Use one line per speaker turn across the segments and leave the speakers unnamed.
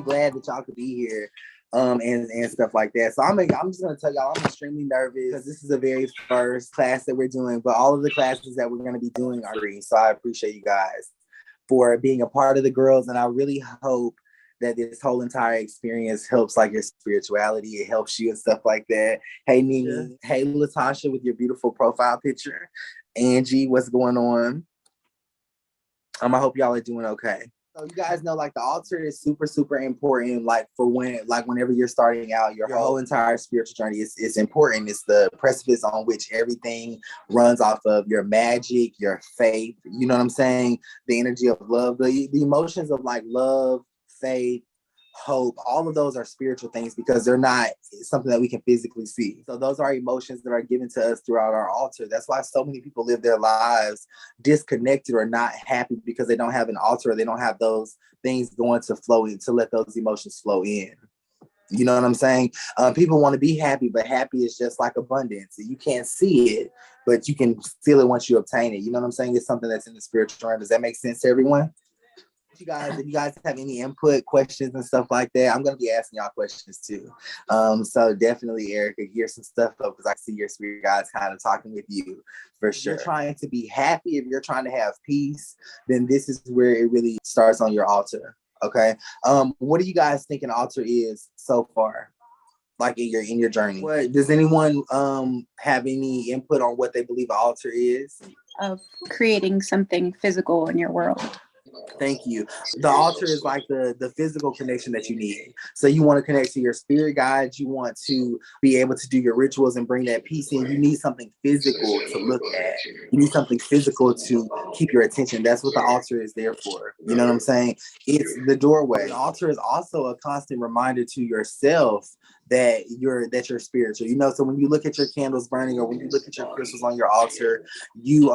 very glad that y'all could be here. And stuff like that. So I'm just gonna tell y'all I'm extremely nervous because this is the very first class that we're doing, but all of the classes that we're gonna be doing are free. So I appreciate you guys for being a part of the girls, and I really hope that this whole entire experience helps like your spirituality. It helps you and stuff like that. Hey Nini, hey Latasha with your beautiful profile picture. Angie, what's going on? I hope y'all are doing okay. So you guys know, like, the altar is super, super important. Like for whenever you're starting out, your whole entire spiritual journey is important. It's the precipice on which everything runs off of: your magic, your faith. You know what I'm saying? The energy of love, the emotions of like love, faith, hope. All of those are spiritual things because they're not something that we can physically see. So those are emotions that are given to us throughout our altar. That's why so many people live their lives disconnected or not happy because they don't have an altar, or they don't have those things going to flow in, to let those emotions flow in. You know what I'm saying? People want to be happy, but happy is just like abundance. You can't see it, but you can feel it once you obtain it. You know what I'm saying? It's something that's in the spiritual realm. Does that make sense to everyone? If you guys have any input, questions and stuff like that, I'm gonna be asking y'all questions too. So definitely, Erica, here's some stuff up because I see your spirit guides kind of talking with you for sure. If you're trying to be happy, if you're trying to have peace, then this is where it really starts on your altar. Okay. What do you guys think an altar is so far? Like in your journey. Does anyone have any input on what they believe an altar is?
Of creating something physical in your world.
Thank you. The altar is like the physical connection that you need. So you want to connect to your spirit guides. You want to be able to do your rituals and bring that peace in. You need something physical to look at. You need something physical to keep your attention. That's what the altar is there for. You know what I'm saying? It's the doorway. The altar is also a constant reminder to yourself that you're spiritual. You know, so when you look at your candles burning, or when you look at your crystals on your altar, you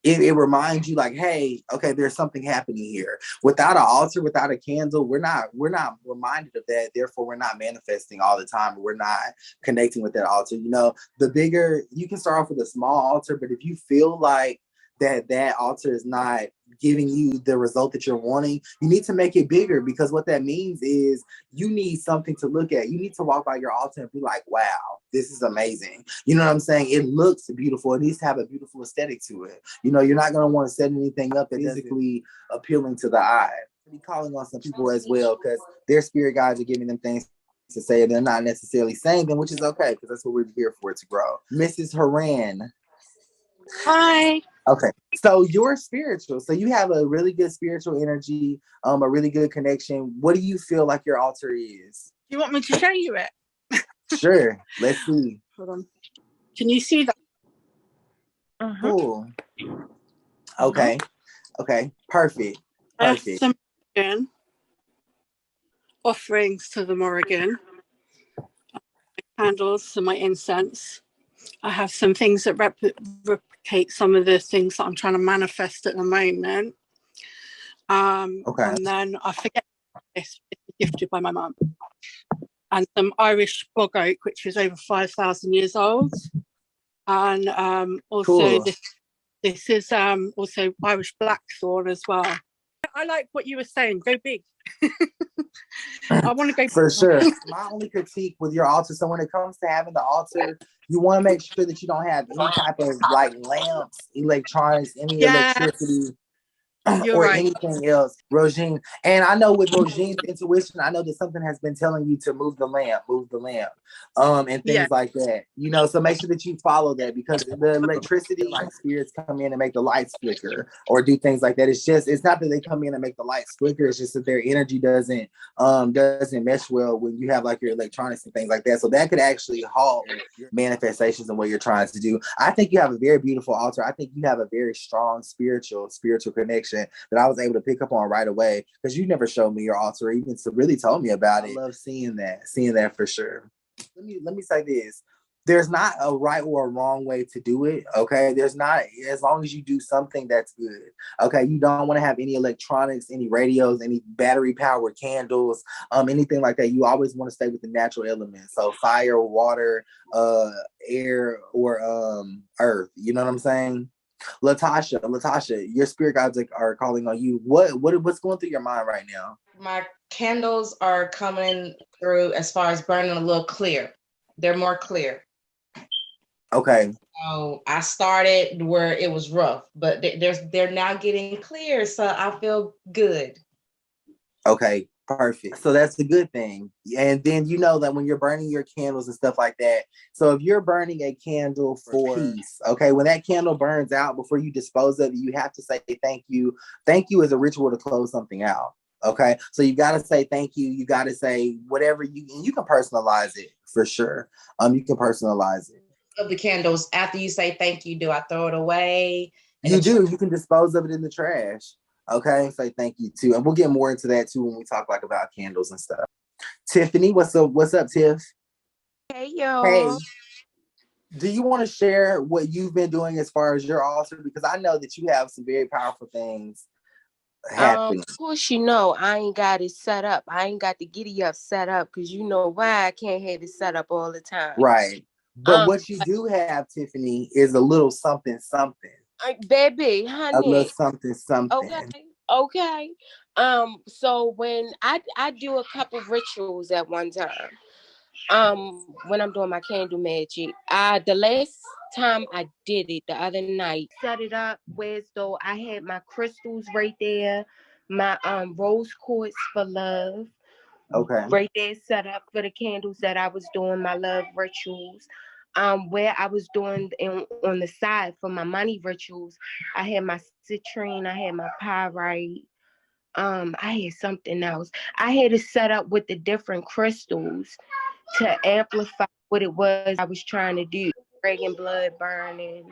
it reminds you like, hey, okay, there's something happening here. Without an altar, without a candle, we're not reminded of that. Therefore, we're not manifesting all the time. We're not connecting with that altar. You know, the bigger, you can start off with a small altar, but if you feel like that altar is not giving you the result that you're wanting, you need to make it bigger, because what that means is you need something to look at. You need to walk by your altar and be like, wow, this is amazing. You know what I'm saying? It looks beautiful. It needs to have a beautiful aesthetic to it. You know, you're not going to want to set anything up that's physically appealing to the eye. Be calling on some people as well, because their spirit guides are giving them things to say. They're not necessarily saying them, which is okay, because that's what we're here for, to grow. Mrs. Haran.
Hi.
Okay, so you're spiritual. So you have a really good spiritual energy, a really good connection. What do you feel like your altar is?
Do you want me to show you it?
Sure, let's see.
Hold on. Can you see that?
Cool. Okay. Okay, perfect. Perfect.
Some Morrigan offerings to the Morrigan. Candles and my incense. I have some things that replicate some of the things that I'm trying to manifest at the moment.
Okay.
And then I forget this, it's gifted by my mum. And some Irish bog oak, which is over 5,000 years old. And also
cool.
this is also Irish blackthorn as well. I like what you were saying. Go big. I want to go
for sure. My only critique with your altar, so when it comes to having the altar, you want to make sure that you don't have any type of like lamps, electronics, any electricity, or anything else. Rogine, and I know with Rogine's intuition, I know that something has been telling you to move the lamp, and things like that. You know, so make sure that you follow that, because the electricity, like spirits come in and make the lights flicker or do things like that. It's not that they come in and make the lights flicker. It's just that their energy doesn't mesh well when you have like your electronics and things like that. So that could actually halt your manifestations and what you're trying to do. I think you have a very beautiful altar. I think you have a very strong spiritual connection that I was able to pick up on right away, because you never showed me your altar, even to really told me about it. I love seeing that for sure. Let me say this. There's not a right or a wrong way to do it, okay? There's not, as long as you do something that's good, okay? You don't want to have any electronics, any radios, any battery-powered candles, anything like that. You always want to stay with the natural elements, so fire, water, air, or earth. You know what I'm saying? Latasha, your spirit guides are calling on you. What's going through your mind right now?
My candles are coming through as far as burning a little clear. They're more clear.
Okay.
So I started where it was rough, but they're now getting clear, so I feel good.
Okay, perfect. So that's a good thing. And then you know that when you're burning your candles and stuff like that, so if you're burning a candle for peace, okay, when that candle burns out, before you dispose of it, you have to say thank you. Thank you is a ritual to close something out. Okay, so you got to say thank you. You got to say whatever you can personalize it for sure. You can personalize it.
Of the candles, after you say thank you, do I throw it away?
You do. You can dispose of it in the trash. Okay, say thank you too, and we'll get more into that too when we talk like about candles and stuff. Tiffany, what's up? What's up, Tiff?
Hey, y'all.
Hey, do you want to share what you've been doing as far as your altar? Because I know that you have some very powerful things happening.
Of course, you know, I ain't got it set up. I ain't got the giddy up set up because you know why I can't have it set up all the time.
Right. But what you do have, Tiffany, is a little something.
Baby, honey.
A little something.
Okay. So when I do a couple rituals at one time. When I'm doing my candle magic, the last time I did it the other night, set it up whereas though I had my crystals right there, my rose quartz for love.
Okay.
Right there set up for the candles that I was doing my love rituals. Where I was doing on the side for my money rituals, I had my citrine, I had my pyrite. I had something else. I had it set up with the different crystals to amplify what it was I was trying to do. Dragon blood burning.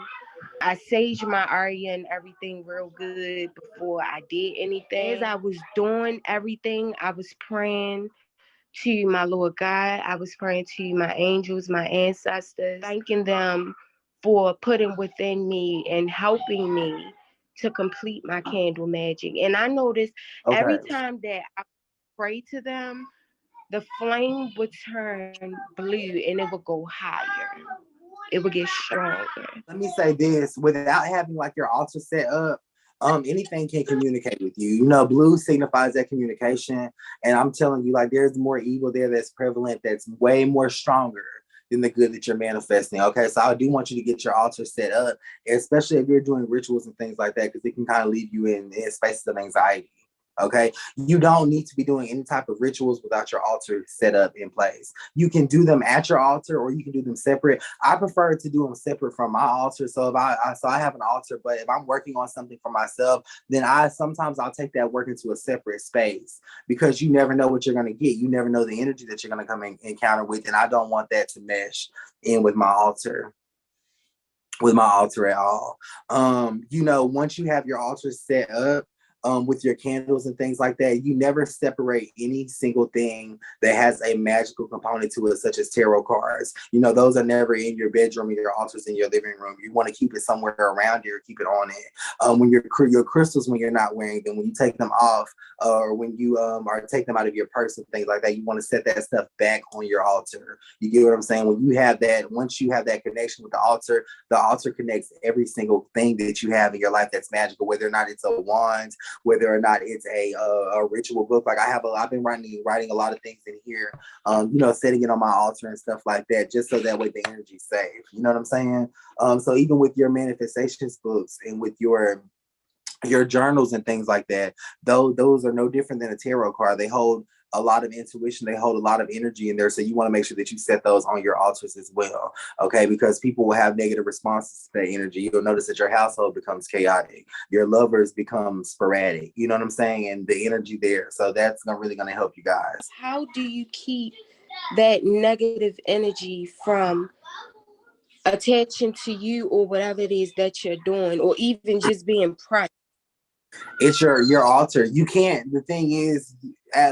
I saged my aria and everything real good before I did anything. As I was doing everything, I was praying to my Lord God. I was praying to my angels, my ancestors, thanking them for putting within me and helping me to complete my candle magic. And I noticed every time that I pray to them, the flame would turn blue and it would go higher. It would get stronger.
Let me say this, without having like your altar set up, anything can communicate with you. You know, blue signifies that communication. And I'm telling you, like, there's more evil there that's prevalent, that's way more stronger than the good that you're manifesting. Okay, so I do want you to get your altar set up, especially if you're doing rituals and things like that, because it can kind of leave you in spaces of anxiety. Okay, you don't need to be doing any type of rituals without your altar set up in place. You can do them at your altar, or you can do them separate. I prefer to do them separate from my altar. So if I have an altar, but if I'm working on something for myself, then sometimes I'll take that work into a separate space, because you never know what you're going to get. You never know the energy that you're going to come and encounter with, and I don't want that to mesh in with my altar. At all. You know, once you have your altar set up, with your candles and things like that, you never separate any single thing that has a magical component to it, such as tarot cards. You know, those are never in your bedroom or your altars in your living room. You want to keep it somewhere around you or keep it on it. When your crystals, when you're not wearing them, when you take them off, or when you or take them out of your purse and things like that, you want to set that stuff back on your altar. You get what I'm saying? When you have that, once you have that connection with the altar connects every single thing that you have in your life that's magical, whether or not it's a wand, whether or not it's a ritual book. Like I've been writing a lot of things in here, you know, setting it on my altar and stuff like that, just so that way the energy's safe. You know what I'm saying? So even with your manifestations books and with your journals and things like that, those are no different than a tarot card. They hold a lot of intuition, they hold a lot of energy in there. So you want to make sure that you set those on your altars as well. Okay, because people will have negative responses to that energy. You'll notice that your household becomes chaotic, your lovers become sporadic, you know what I'm saying? And the energy there. So that's really gonna help you guys.
How do you keep that negative energy from attaching to you or whatever it is that you're doing, or even just being present?
It's your altar. You can't. The thing is,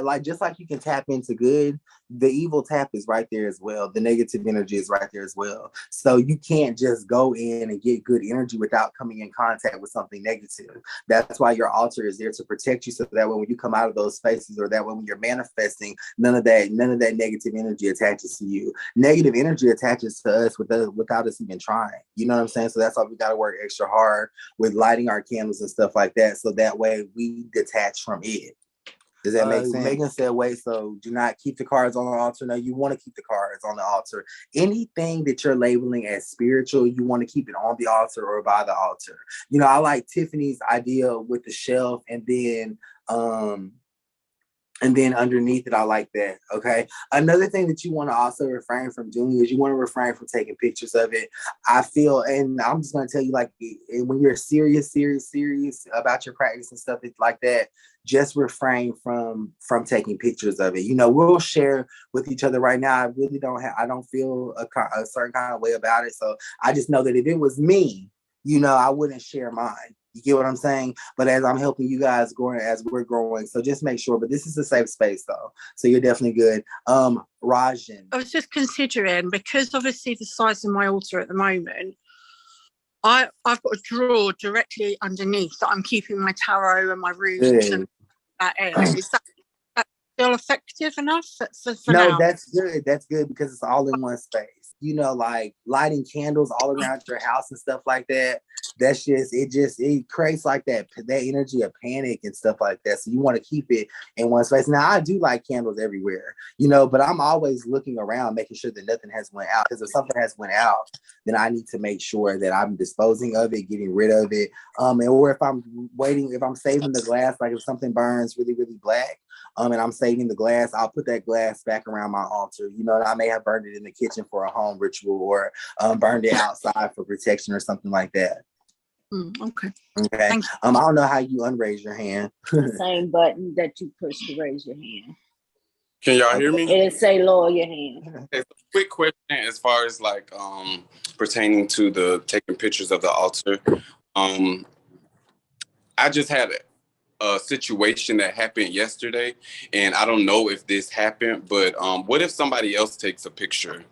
like just like you can tap into good, the evil tap is right there as well. The negative energy is right there as well. So you can't just go in and get good energy without coming in contact with something negative. That's why your altar is there to protect you, so that way when you come out of those spaces, or that way when you're manifesting, none of that negative energy attaches to you. Negative energy attaches to us without us even trying. You know what I'm saying? So that's why we got to work extra hard with lighting our candles and stuff like that, so that way we detach from it. Does that make sense? Megan said, wait, so do not keep the cards on the altar. No, you want to keep the cards on the altar. Anything that you're labeling as spiritual, you want to keep it on the altar or by the altar. You know, I like Tiffany's idea with the shelf, and then underneath it, I like that. Okay. Another thing that you want to also refrain from doing is you want to refrain from taking pictures of it. I feel, and I'm just going to tell you, like, when you're serious about your practice and stuff like that, just refrain from taking pictures of it. You know, we'll share with each other right now. I don't feel a certain kind of way about it. So I just know that if it was me, you know, I wouldn't share mine. You get what I'm saying? But as I'm helping you guys growing, as we're growing, so just make sure. But this is a safe space, though, so you're definitely good. Rajan,
I was just considering, because obviously the size of my altar at the moment, I've got a drawer directly underneath that I'm keeping my tarot and my runes and that in. Is that still effective enough for
no,
now?
that's good. That's good because it's all in one space. You know, like lighting candles all around your house and stuff like that. That's it creates like that energy of panic and stuff like that. So you want to keep it in one space. Now, I do like candles everywhere, you know, but I'm always looking around, making sure that nothing has went out. Because if something has went out, then I need to make sure that I'm disposing of it, getting rid of it. Or if I'm saving the glass, like if something burns really, really black, and I'm saving the glass, I'll put that glass back around my altar. You know, I may have burned it in the kitchen for a home ritual, or burned it outside for protection or something like that.
Okay.
Okay. I don't know how you unraise your hand.
The same button that you push to raise your hand.
Can y'all hear me?
It say lower your hand.
Okay, so quick question as far as like pertaining to the taking pictures of the altar. I just had a situation that happened yesterday, and I don't know if this happened, but what if somebody else takes a picture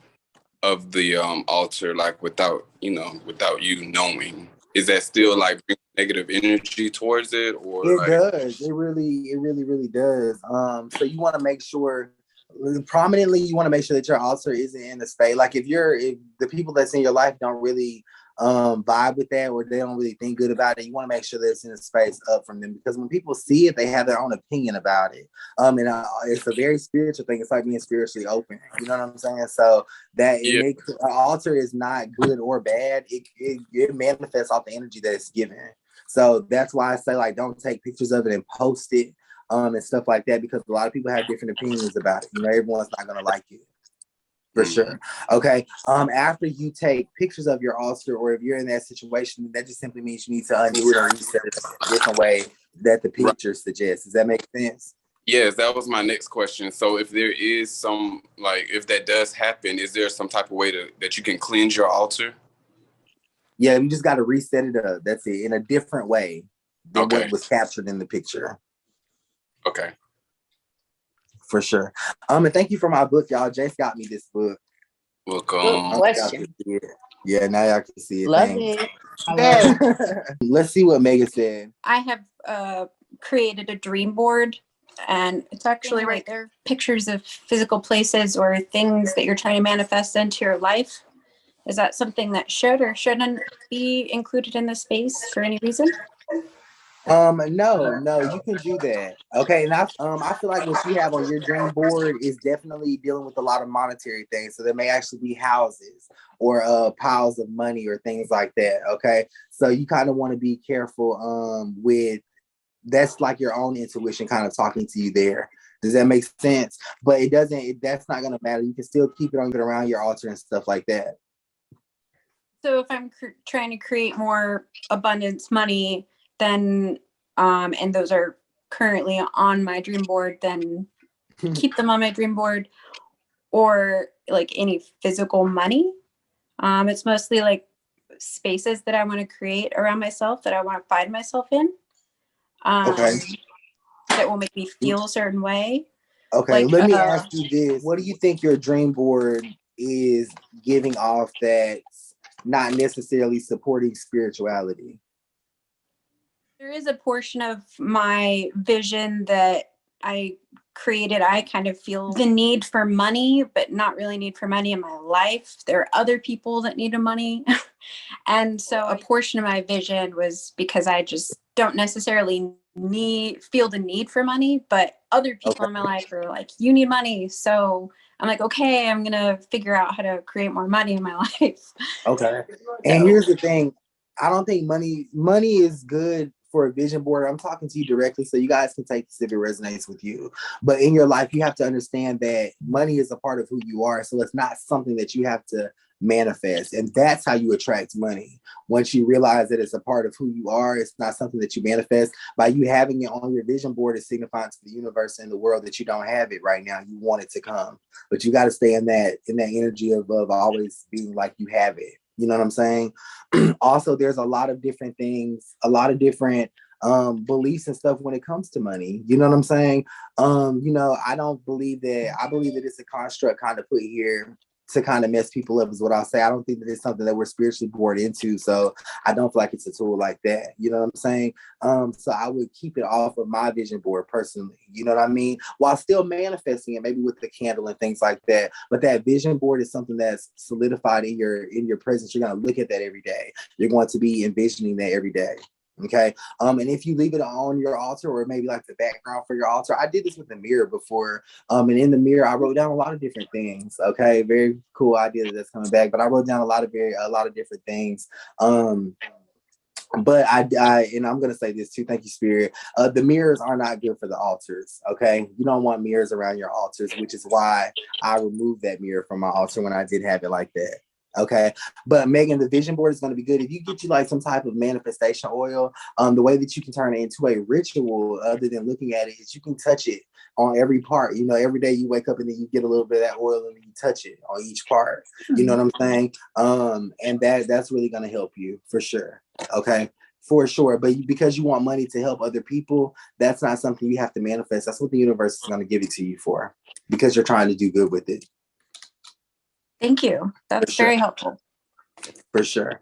of the altar, like without you knowing? Is that still like bring negative energy towards it, or
it does? It really does. So you want to make sure prominently, you want to make sure that your altar isn't in the space. Like if the people that's in your life don't really vibe with that, or they don't really think good about it, you want to make sure that it's in a space up from them, because when people see it, they have their own opinion about it. And it's a very spiritual thing. It's like being spiritually open. You know what I'm saying? So that an altar is not good or bad. It manifests off the energy that it's given. So that's why I say, like, don't take pictures of it and post it and stuff like that, because a lot of people have different opinions about it. You know, everyone's not going to like it. For sure. Okay. After you take pictures of your altar, or if you're in that situation, that just simply means you need to undo it or reset it a different way that the picture suggests. Does that make sense?
Yes, that was my next question. So if there is some, like, if that does happen, is there some type of way that you can cleanse your altar?
Yeah, you just got to reset it up. That's it, in a different way than what was captured in the picture.
Okay.
For sure. And thank you for my book, y'all. Jace got me this book.
Welcome.
Good question.
Yeah, now y'all can see it.
Love
it. Let's see what Megan said.
I have created a dream board, and it's actually right there. Pictures of physical places or things that you're trying to manifest into your life. Is that something that should or shouldn't be included in the space for any reason?
No, you can do that. Okay, and I feel like what you have on your dream board is definitely dealing with a lot of monetary things. So there may actually be houses or piles of money or things like that. Okay, so you kind of want to be careful with that's like your own intuition kind of talking to you there. Does that make sense? But that's not gonna matter. You can still keep it around your altar and stuff like that.
So if I'm trying to create more abundance money, then and those are currently on my dream board, then keep them on my dream board. Or like any physical money, it's mostly like spaces that I want to create around myself, that I want to find myself in.
Okay.
that will make me feel a certain way.
Okay,
Like,
let me ask you this. What do you think your dream board is giving off that's not necessarily supporting spirituality?
There is a portion of my vision that I created. I kind of feel the need for money, but not really need for money in my life. There are other people that need the money. And so a portion of my vision was because I just don't necessarily feel the need for money, but other people in my life are like, you need money. So I'm like, okay, I'm going to figure out how to create more money in my life.
Okay. And here's the thing. I don't think money is good for a vision board. I'm talking to you directly, so you guys can take this if it resonates with you. But in your life, you have to understand that money is a part of who you are. So it's not something that you have to manifest. And that's how you attract money. Once you realize that it's a part of who you are, it's not something that you manifest. By you having it on your vision board, is signifying to the universe and the world that you don't have it right now. You want it to come. But you got to stay in that energy of always being like you have it. You know what I'm saying? Also, there's a lot of different things, a lot of different beliefs and stuff when it comes to money. You know what I'm saying? I don't believe that. I believe that it's a construct kind of put here to kind of mess people up is what I'll say. I don't think that it's something that we're spiritually born into. So I don't feel like it's a tool like that. You know what I'm saying? So I would keep it off of my vision board personally. You know what I mean? While still manifesting it, maybe with the candle and things like that. But that vision board is something that's solidified in your presence. You're going to look at that every day. You're going to be envisioning that every day. Okay. And if you leave it on your altar or maybe like the background for your altar, I did this with the mirror before. And in the mirror, I wrote down a lot of different things. Okay. Very cool idea that's coming back, but I wrote down a lot of different things. But and I'm going to say this too. Thank you, Spirit. The mirrors are not good for the altars. Okay. You don't want mirrors around your altars, which is why I removed that mirror from my altar when I did have it like that. Okay. But Megan, the vision board is going to be good. If you get you like some type of manifestation oil, the way that you can turn it into a ritual other than looking at it is you can touch it on every part. You know, every day you wake up and then you get a little bit of that oil and you touch it on each part. You know what I'm saying? And that's really going to help you for sure. Okay. For sure. But because you want money to help other people, that's not something you have to manifest. That's what the universe is going to give it to you for, because you're trying to do good with it.
Thank you. That's very helpful.
For sure.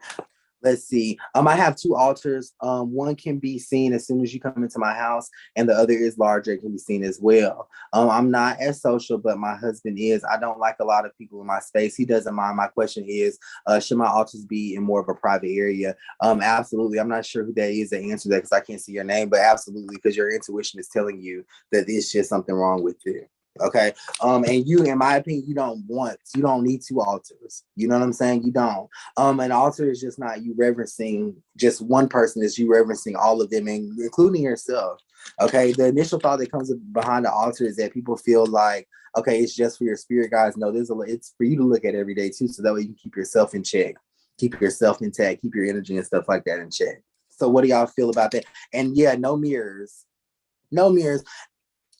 Let's see. I have two altars. One can be seen as soon as you come into my house, and the other is larger. It can be seen as well. I'm not as social, but my husband is. I don't like a lot of people in my space. He doesn't mind. My question is, should my altars be in more of a private area? Absolutely. I'm not sure who that is that answered that because I can't see your name, but absolutely, because your intuition is telling you that there's just something wrong with it. Okay. And you, in my opinion, you don't need two altars. You know what I'm saying? You don't. An altar is just not you reverencing just one person, is you reverencing all of them, including yourself. Okay. The initial thought that comes behind the altar is that people feel like, okay, it's just for your spirit guys. No, it's for you to look at every day too. So that way you can keep yourself in check, keep yourself intact, keep your energy and stuff like that in check. So what do y'all feel about that? And yeah, no mirrors. No mirrors.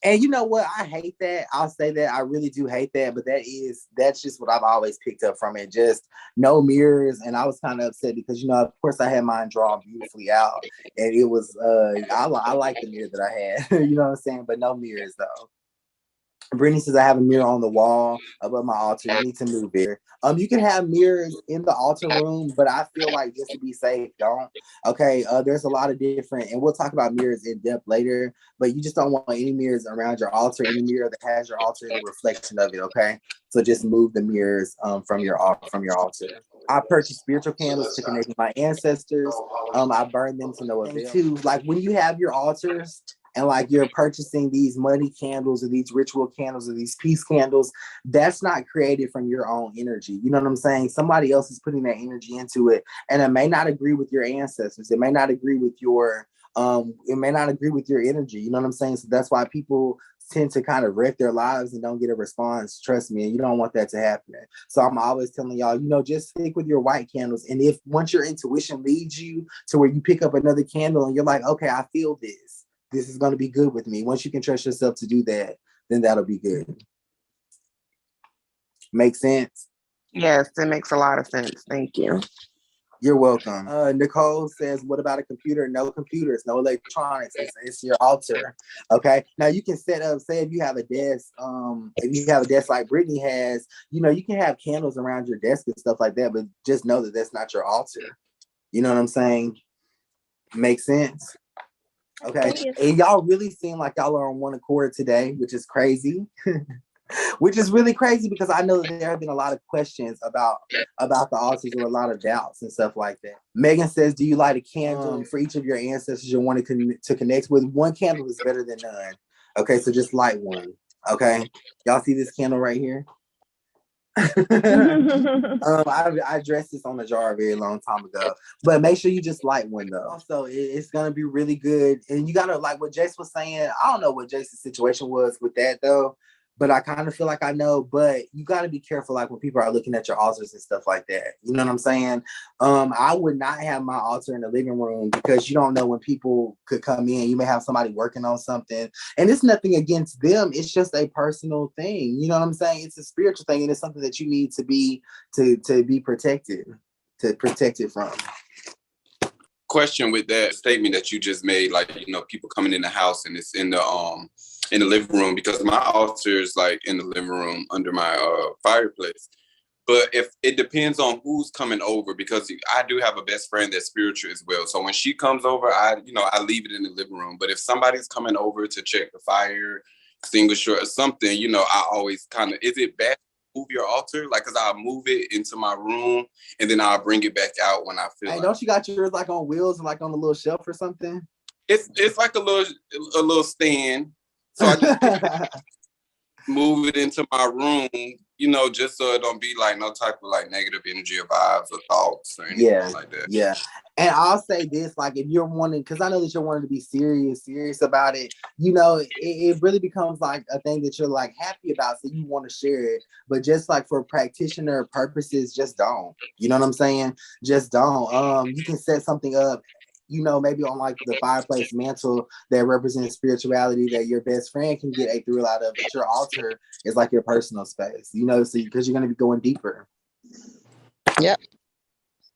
And you know what? I hate that. I'll say that. I really do hate that. But that's just what I've always picked up from it. Just no mirrors. And I was kind of upset because, of course I had mine drawn beautifully out. And it was, I like the mirror that I had. You know what I'm saying? But no mirrors though. Brittany says I have a mirror on the wall above my altar. You need to move it. You can have mirrors in the altar room, but I feel like just to be safe, don't. Okay. There's a lot of different, and we'll talk about mirrors in depth later. But you just don't want any mirrors around your altar. Any mirror that has your altar and a reflection of it. Okay. So just move the mirrors from your altar. I purchased spiritual candles to connect with my ancestors. I burned them to no avail. Too, like when you have your altars, and like you're purchasing these money candles or these ritual candles or these peace candles, that's not created from your own energy. You know what I'm saying? Somebody else is putting that energy into it. And it may not agree with your ancestors. It may not agree with your energy. You know what I'm saying? So that's why people tend to kind of wreck their lives and don't get a response. Trust me, and you don't want that to happen. So I'm always telling y'all, just stick with your white candles. And if once your intuition leads you to where you pick up another candle and you're like, okay, I feel this. This is going to be good with me. Once you can trust yourself to do that, then that'll be good. Make sense?
Yes, it makes a lot of sense. Thank you.
You're welcome. Nicole says, what about a computer? No computers, no electronics. It's your altar. Okay. Now you can set up, say if you have a desk, like Brittany has, you know, you can have candles around your desk and stuff like that, but just know that that's not your altar. You know what I'm saying? Makes sense. Okay. And y'all really seem like y'all are on one accord today, which is crazy. Which is really crazy because I know that there have been a lot of questions about the altars or a lot of doubts and stuff like that. Megan says, do you light a candle for each of your ancestors you want to connect with? One candle is better than none. Okay, so just light one. Okay, y'all see this candle right here? I addressed this on the jar a very long time ago, but make sure you just light one though. Also, it's gonna be really good, and you gotta, like what Jace was saying. I don't know what Jace's situation was with that though, but I kind of feel like I know. But you gotta be careful, like when people are looking at your altars and stuff like that. You know what I'm saying? I would not have my altar in the living room because you don't know when people could come in. You may have somebody working on something, and it's nothing against them. It's just a personal thing. You know what I'm saying? It's a spiritual thing, and it's something that you need to be protected, to protect it from.
Question with that statement that you just made, like, you know, people coming in the house and it's in the living room, because my altar is like in the living room under my fireplace. But if it depends on who's coming over, because I do have a best friend that's spiritual as well. So when she comes over, I leave it in the living room. But if somebody's coming over to check the fire extinguisher or something, you know, I always kind of, is it bad to move your altar? Like, cause I'll move it into my room and then I'll bring it back out when I feel
Hey, don't you got yours like on wheels, like on a little shelf or something?
It's like a little stand. So I just move it into my room, you know, just so it don't be like no type of like negative energy or vibes or thoughts or anything like that.
Yeah. And I'll say this, like if you're wanting, because I know that you're wanting to be serious about it, you know, it really becomes like a thing that you're like happy about, so you want to share it. But just like for practitioner purposes, just don't. You know what I'm saying? Just don't. You can set something up, you know, maybe on like the fireplace mantle that represents spirituality that your best friend can get a thrill out of, but your altar is like your personal space, you know, so because you're going to be going deeper.
Yep.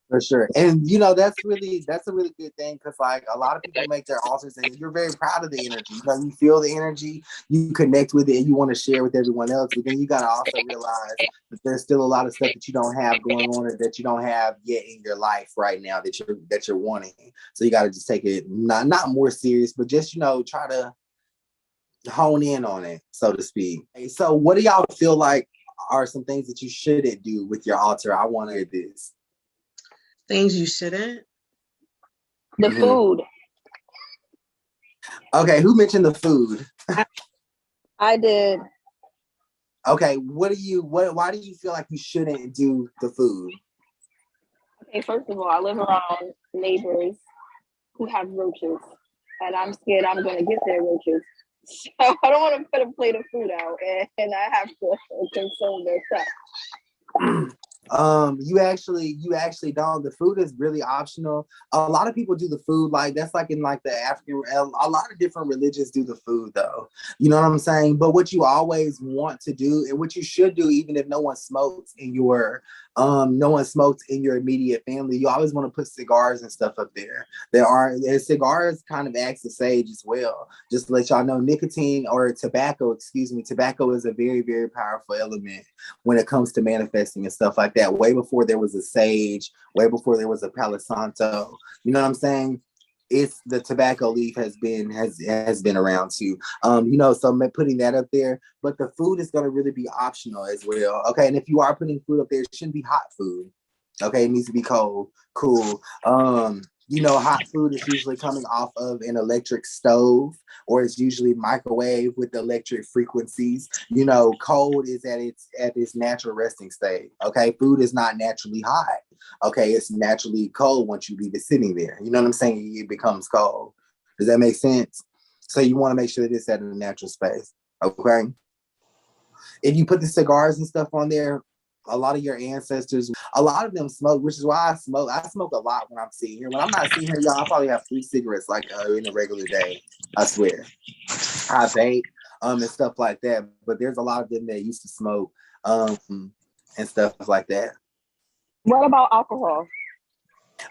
For sure. And you know, that's a really good thing, because like a lot of people make their altars and you're very proud of the energy. You know, you feel the energy, you connect with it, and you want to share with everyone else. But then you gotta also realize that there's still a lot of stuff that you don't have going on, or that you don't have yet in your life right now that you're wanting. So you gotta just take it not more serious, but just, you know, try to hone in on it, so to speak. So what do y'all feel like are some things that you shouldn't do with your altar? I want to hear this.
Things you shouldn't?
The food.
Okay, who mentioned the food?
I did.
Okay, why do you feel like you shouldn't do the food?
Okay, first of all, I live around neighbors who have roaches, and I'm scared I'm going to get their roaches. So I don't want to put a plate of food out and I have to consume their stuff.
You actually don't. The food is really optional. A lot of people do the food, like that's like in like the African, a lot of different religions do the food though. You know what I'm saying? But what you always want to do, and what you should do, even if no one smokes in your immediate family, you always want to put cigars and stuff up there. Cigars kind of acts as sage as well. Just to let y'all know, tobacco is a very, very powerful element when it comes to manifesting and stuff like that. Way before there was a sage, way before there was a Palo Santo. You know what I'm saying? It's the tobacco leaf has been around too. You know, so I'm putting that up there, but the food is going to really be optional as well. Okay, and if you are putting food up there, it shouldn't be hot food. Okay, it needs to be cold, cool. You know, hot food is usually coming off of an electric stove, or it's usually microwave with electric frequencies. You know, cold is at its natural resting state. Okay, food is not naturally hot. Okay, it's naturally cold once you leave it sitting there. You know what I'm saying? It becomes cold. Does that make sense? So you want to make sure that it's at a natural space. Okay. If you put the cigars and stuff on there, a lot of your ancestors, a lot of them smoke, which is why I smoke. I smoke a lot when I'm sitting here. When I'm not sitting here, y'all, I probably have 3 cigarettes like in a regular day. I swear. I vape and stuff like that. But there's a lot of them that used to smoke and stuff like that.
What about alcohol?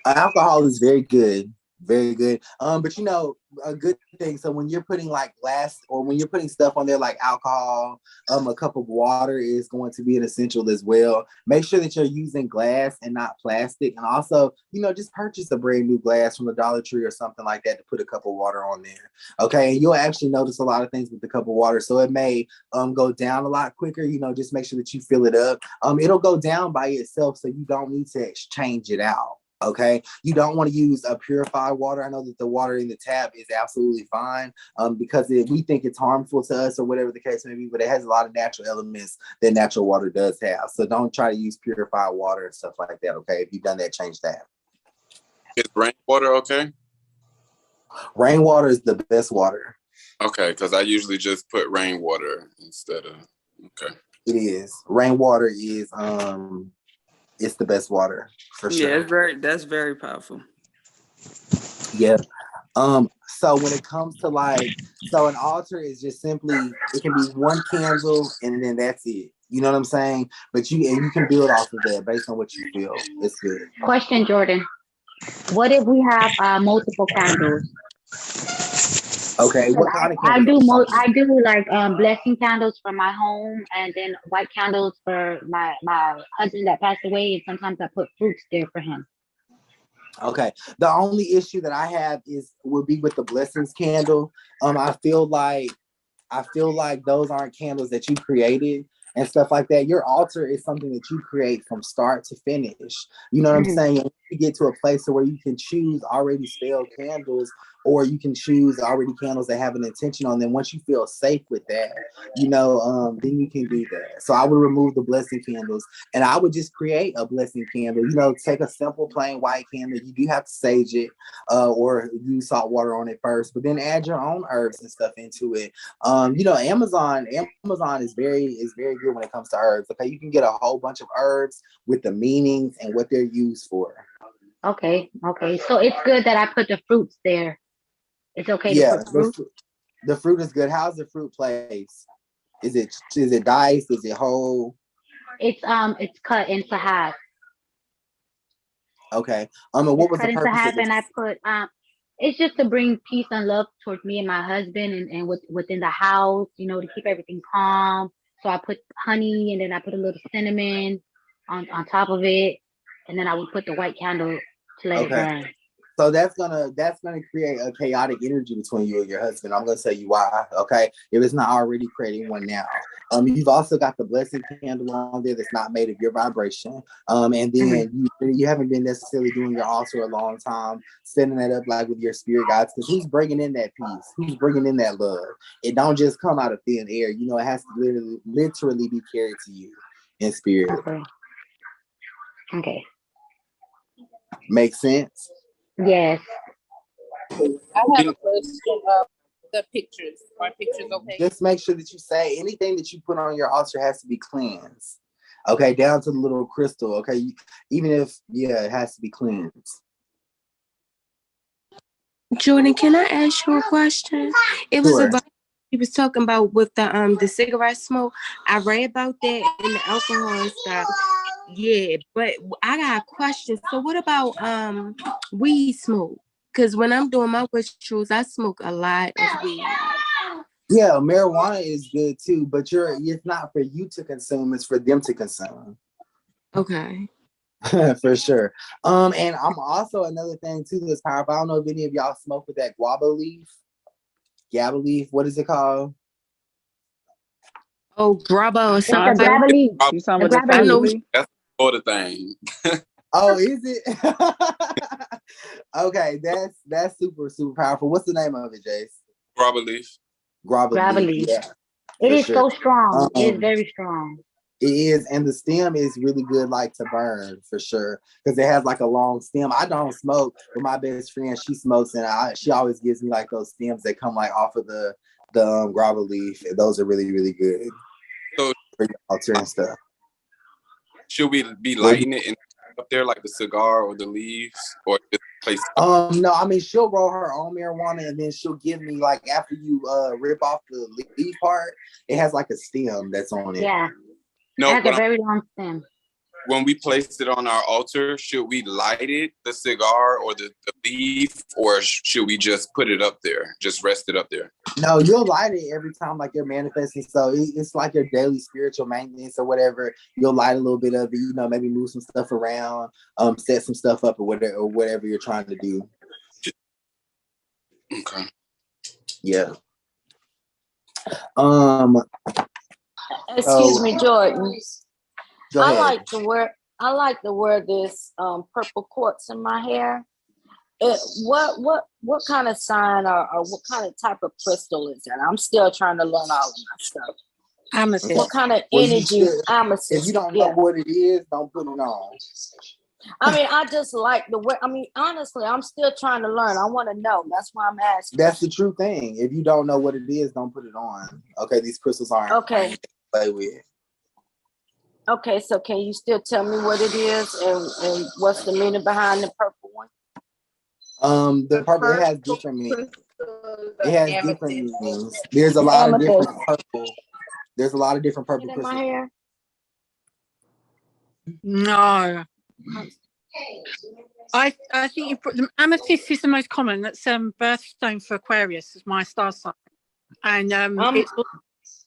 Alcohol is very good. Very good. But you know, a good thing. So when you're putting like glass or when you're putting stuff on there like alcohol, a cup of water is going to be an essential as well. Make sure that you're using glass and not plastic. And also, you know, just purchase a brand new glass from the Dollar Tree or something like that to put a cup of water on there. Okay. And you'll actually notice a lot of things with the cup of water. So it may go down a lot quicker. You know, just make sure that you fill it up. It'll go down by itself, so you don't need to exchange it out. Okay, you don't want to use a purified water. I know that the water in the tap is absolutely fine because we think it's harmful to us or whatever the case may be, but it has a lot of natural elements that natural water does have. So don't try to use purified water and stuff like that. Okay, if you've done that, change that.
Is rainwater okay?
Rainwater is the best water.
Okay, because I usually just put rainwater instead of. Okay.
It is. Rainwater is it's the best water for sure.
Yeah, that's very powerful.
Yeah. So when it comes to so an altar is just simply, it can be one candle and then that's it. You know what I'm saying? But you can build off of that based on what you feel. It's good.
Question, Jordan. What if we have multiple candles?
Okay, what kind of candles?
I do like blessing candles for my home, and then white candles for my husband that passed away, and sometimes I put fruits there for him.
Okay. The only issue that I have would be with the blessings candle. I feel like those aren't candles that you created and stuff like that. Your altar is something that you create from start to finish. You know what I'm saying? And you get to a place where you can choose already spelled candles, or you can choose already candles that have an intention on them. Once you feel safe with that, you know, then you can do that. So I would remove the blessing candles and I would just create a blessing candle. You know, take a simple plain white candle. You do have to sage it or use salt water on it first, but then add your own herbs and stuff into it. You know, Amazon is very good when it comes to herbs. Okay, you can get a whole bunch of herbs with the meanings and what they're used for.
Okay. So it's good that I put the fruits there. It's okay to put fruit?
The fruit is good. How's the fruit placed? Is it diced? Is it whole?
It's cut into half.
Okay. And what was the purpose
half,
of this?
and I put it's just to bring peace and love towards me and my husband and within the house, you know, to keep everything calm. So I put honey, and then I put a little cinnamon on top of it, and then I would put the white candle to let it burn.
So that's gonna create a chaotic energy between you and your husband. I'm gonna tell you why. Okay, if it's not already creating one now. You've also got the blessing candle on there that's not made of your vibration. And then you haven't been necessarily doing your altar a long time, setting that up like with your spirit guides. Because who's bringing in that peace? Who's bringing in that love? It don't just come out of thin air. You know, it has to literally be carried to you in spirit.
Okay.
Makes sense?
Yes.
I have a question of the pictures. Are pictures okay?
Just make sure that you say anything that you put on your altar has to be cleansed. Okay, down to the little crystal. Okay, even if it has to be cleansed.
Jordan, can I ask you a question? It was about, he was talking about with the cigarette smoke. I read about that and the alcohol and stuff. Yeah, but I got a question. So what about weed smoke? Because when I'm doing my rituals, I smoke a lot of weed.
Yeah, marijuana is good too, but it's not for you to consume, it's for them to consume.
Okay.
For sure. And I'm also another thing too that's powerful. I don't know if any of y'all smoke with that guava leaf. Gaba leaf, what is it called?
Oh, grabba or something.
It's a grabba leaf.
You talking about the leaf?
That's the thing.
Oh, is it? Okay, that's super powerful. What's the name of it, Jace?
Grabba leaf.
Grabba leaf. Yeah.
It is so strong. It is very strong.
It is, and the stem is really good, like to burn for sure, because it has like a long stem. I don't smoke, but my best friend, she smokes, and she always gives me like those stems that come like off of the grabba leaf. And those are really, really good.
So
for your altar and stuff.
Should we be lighting it up there like the cigar or the leaves, or just place?
No, I mean she'll roll her own marijuana, and then she'll give me like after you rip off the leaf part, it has like a stem that's on it.
Yeah.
No,
it has a very long stem.
when we place it on our altar, should we light it, the cigar or the leaf, or should we just put it up there, just rest it up there?
No, you'll light it every time like you're manifesting. So it's like your daily spiritual maintenance or whatever. You'll light a little bit of it, you know, maybe move some stuff around, set some stuff up or whatever you're trying to do.
Okay.
Yeah.
Excuse me, Jordan.
Go ahead.
I like to wear this purple quartz in my hair. What kind of sign or what kind of type of crystal is that? I'm still trying to learn all of my stuff.
Amethyst.
What kind of energy? Amethyst.
If you don't know what it is, don't put it on.
I mean, I just like the way. I mean, honestly, I'm still trying to learn. I want to know. That's why I'm asking.
That's the true thing. If you don't know what it is, don't put it on. Okay, these crystals aren't
okay.
To play with.
Okay, so can you still tell me what it is and what's the meaning behind the purple one?
The purple, it has different meanings. It has different meanings. There's a lot of different purple. There's a lot of different purple crystals.
In my hair?
No. I think you put them. Amethyst is the most common. That's birthstone for Aquarius, is my star sign, and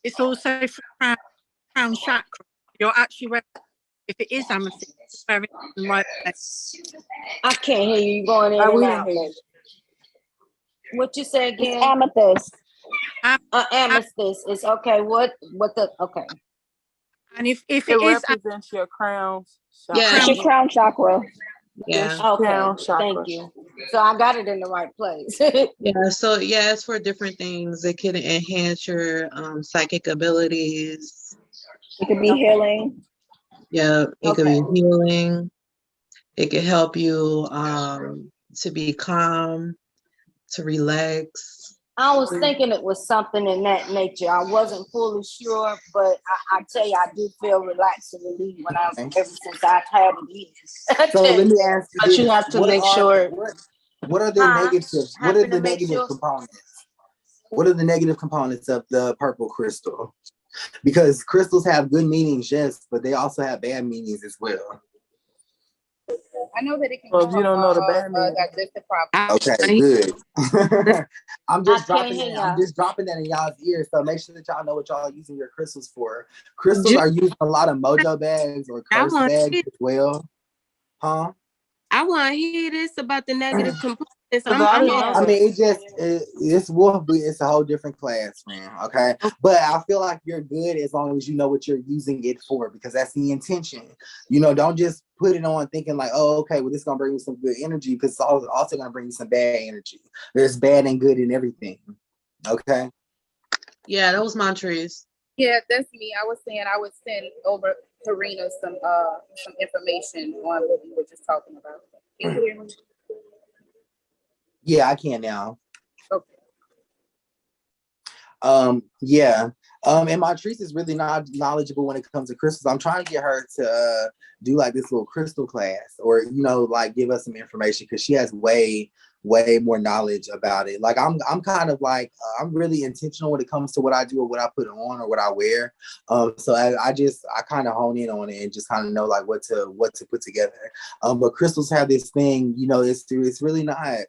it's also for crown chakra. You're actually wearing, if it is amethyst, it's wearing the right place.
I can't hear you going in and out. What you say again?
It's amethyst.
Amethyst is okay. What the okay?
And if it
represents your crown.
It's your crown chakra.
Yeah. Okay. Thank you. So I got it in the right place.
Yeah. So it's for different things. It can enhance your psychic abilities.
It could be healing.
Yeah. It could be healing. It could help you to be calm, to relax.
I was thinking it was something in that nature. I wasn't fully sure, but I tell you, I do feel relaxed and relieved when ever since I've had it.
So let me ask you,
but you have to make sure.
What are the negatives? What are the negative components? What are the negative components of the purple crystal? Because crystals have good meanings, yes, but they also have bad meanings as well.
I know that it can
if you don't know the bad
digestive problem.
Okay, good. I'm just dropping that in y'all's ears, so make sure that y'all know what y'all are using your crystals for. Crystals are used in a lot of mojo bags or curse bags as well. Huh?
I want to hear this about the negative components.
I mean, it's a whole different class, man. Okay, but I feel like you're good as long as you know what you're using it for, because that's the intention. You know, don't just put it on thinking like, oh, okay, well, this is gonna bring you some good energy, because it's also gonna bring you some bad energy. There's bad and good in everything. Okay.
Yeah, that was Montrese.
Yeah, that's me. I was saying I would send over to Rena some information on what we were just talking about. Can you hear me?
Yeah, I can now.
Okay.
Yeah. And Montrese is really not knowledgeable when it comes to crystals. I'm trying to get her to do like this little crystal class, or like give us some information, because she has way more knowledge about it. Like I'm kind of like I'm really intentional when it comes to what I do or what I put on or what I wear. So I kind of hone in on it and just kind of know like what to put together. But crystals have this thing, it's really not.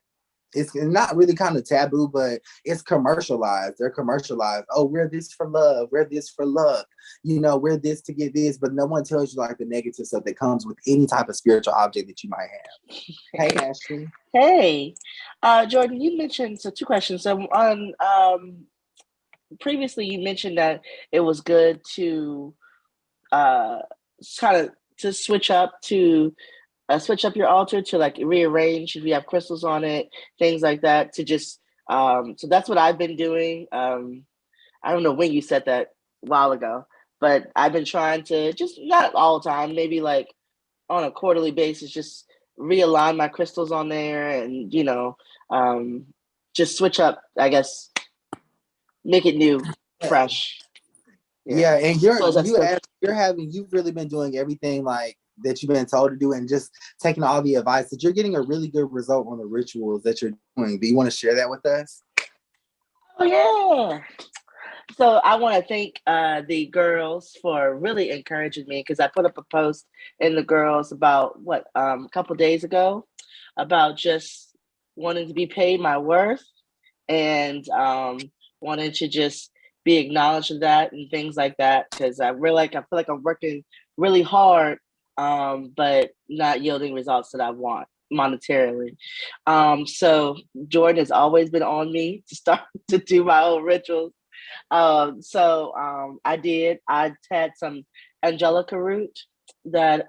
It's not really kind of taboo, but it's commercialized. They're commercialized. Oh, wear this for love. Wear this for luck. Wear this to get this. But no one tells you like the negative stuff that comes with any type of spiritual object that you might have. Hey, Ashley.
Hey, Jordan, you mentioned, so 2 questions. So previously you mentioned that it was good to kind of to switch up your altar to like rearrange if you have crystals on it, things like that, to just so that's what I've been doing. I don't know when you said that a while ago, but I've been trying to just, not all the time, maybe like on a quarterly basis, just realign my crystals on there and just switch up, I guess, make it new, fresh.
Yeah, and you've really been doing everything like that you've been told to do, and just taking all the advice, that you're getting a really good result on the rituals that you're doing. Do you want to share that with us?
Oh yeah. So I want to thank the girls for really encouraging me, because I put up a post in the girls about a couple days ago about just wanting to be paid my worth, and wanting to just be acknowledged of that and things like that, because I feel like I'm working really hard, but not yielding results that I want monetarily. So Jordan has always been on me to start to do my own rituals. I had some angelica root that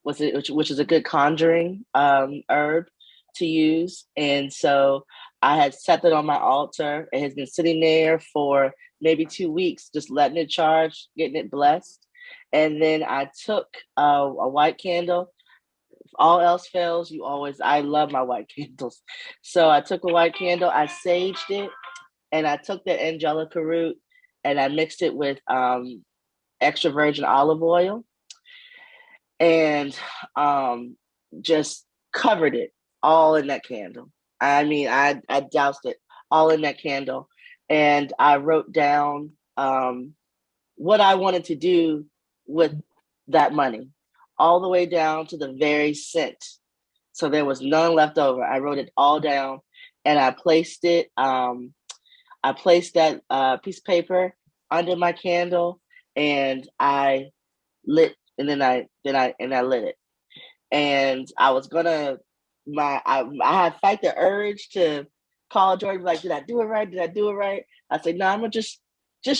which is a good conjuring herb to use, and so I had set that on my altar. It has been sitting there for maybe 2 weeks, just letting it charge, getting it blessed. And then I took a white candle. If all else fails, I love my white candles. So I took a white candle, I saged it, and I took the angelica root and I mixed it with extra virgin olive oil, and just covered it all in that candle. I mean, I doused it all in that candle, and I wrote down what I wanted to do with that money, all the way down to the very cent. So there was none left over. I wrote it all down, and I placed it. I placed that piece of paper under my candle, and I lit, and then I lit it. And I was gonna I had fight the urge to call Jordan, like, did I do it right? Did I do it right? I said, no, I'm gonna just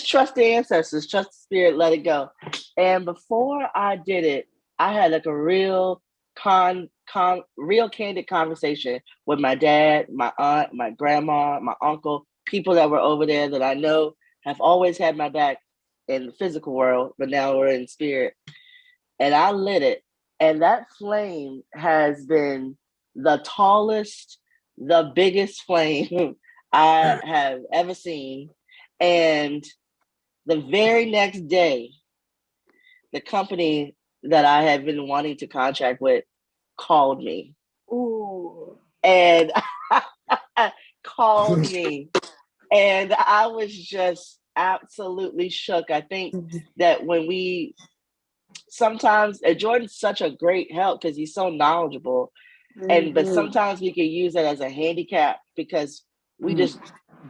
trust the ancestors, trust the spirit, let it go. And before I did it, I had like a real real candid conversation with my dad, my aunt, my grandma, my uncle, people that were over there that I know have always had my back in the physical world, but now we're in spirit. And I lit it. And that flame has been the tallest, the biggest flame I have ever seen. And the very next day, the company that I had been wanting to contract with called me.
Ooh.
And called me. And I was just absolutely shook. I think that sometimes Jordan's such a great help because he's so knowledgeable. But sometimes we can use it as a handicap because we just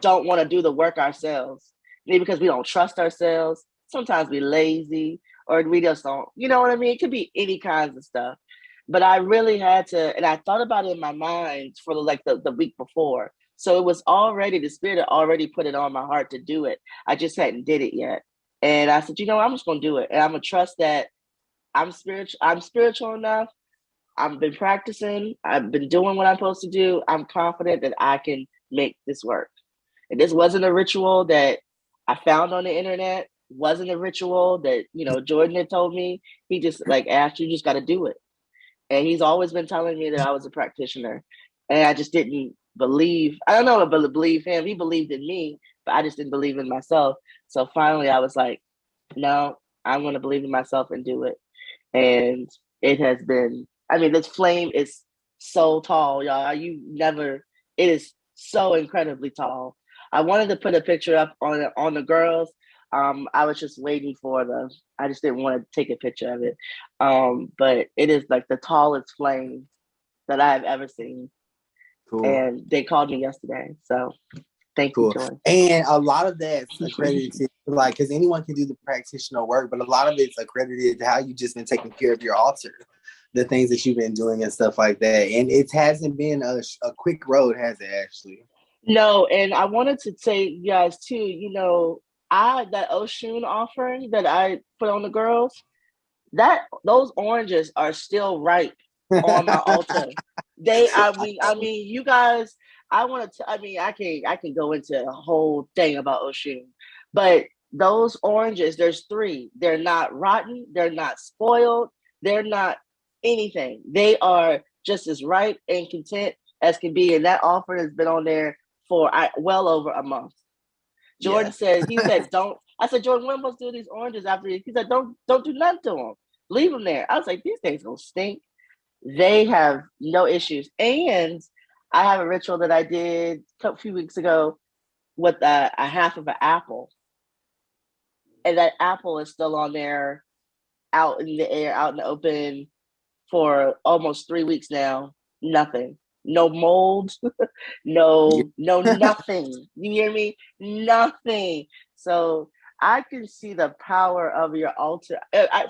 don't want to do the work ourselves. Maybe because we don't trust ourselves. Sometimes we're lazy, or we just don't, you know what I mean? It could be any kinds of stuff. But I really had to, and I thought about it in my mind for the week before. So it was already, the spirit had already put it on my heart to do it. I just hadn't did it yet. And I said, I'm just going to do it. And I'm going to trust that I'm spiritual enough. I've been practicing. I've been doing what I'm supposed to do. I'm confident that I can make this work. And this wasn't a ritual that I found on the internet. Wasn't a ritual that, Jordan had told me. He just asked, you just got to do it. And he's always been telling me that I was a practitioner. And I just didn't believe. I don't know if I believe him. He believed in me, but I just didn't believe in myself. So finally I was like, no, I'm going to believe in myself and do it. And it has been, this flame is so tall, y'all. It is so incredibly tall. I wanted to put a picture up on the girls. I was just waiting I just didn't want to take a picture of it. But it is like the tallest flame that I have ever seen. Cool. And they called me yesterday. So thank you, Joy.
And a lot of that's accredited, because anyone can do the practitioner work, but a lot of it's accredited to how you just been taking care of your altar, the things that you've been doing and stuff like that. And it hasn't been a quick road, has it, Ashley?
No, and I wanted to say, you guys, too, that Oshun offering that I put on the girls, those oranges are still ripe on my altar. You guys, I can go into a whole thing about Oshun, but those oranges, there's 3. They're not rotten. They're not spoiled. They're not anything. They are just as ripe and content as can be. And that offering has been on there for well over a month. Jordan said, don't. I said, Jordan, what am I supposed to do with these oranges after? He said, don't do nothing to them. Leave them there. I was like, these things gonna stink. They have no issues. And I have a ritual that I did a few weeks ago with a half of an apple. and that apple is still on there, out in the air, out in the open for almost 3 weeks now. Nothing. No mold. No nothing. You hear me? Nothing. So I can see the power of your altar.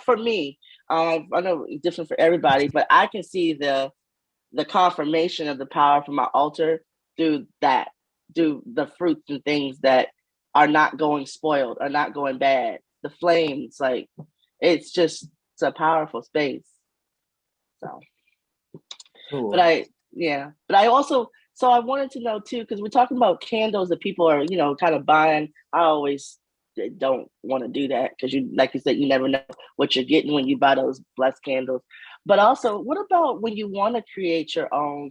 For me, I know it's different for everybody, but I can see the confirmation of the power from my altar through the fruits and things that are not going spoiled, are not going bad. The flames, like, it's a powerful space. So,
Cool.
but I also, so I wanted to know too, because we're talking about candles that people are, kind of buying. I always don't want to do that because like you said, you never know what you're getting when you buy those blessed candles. But also, what about when you want to create your own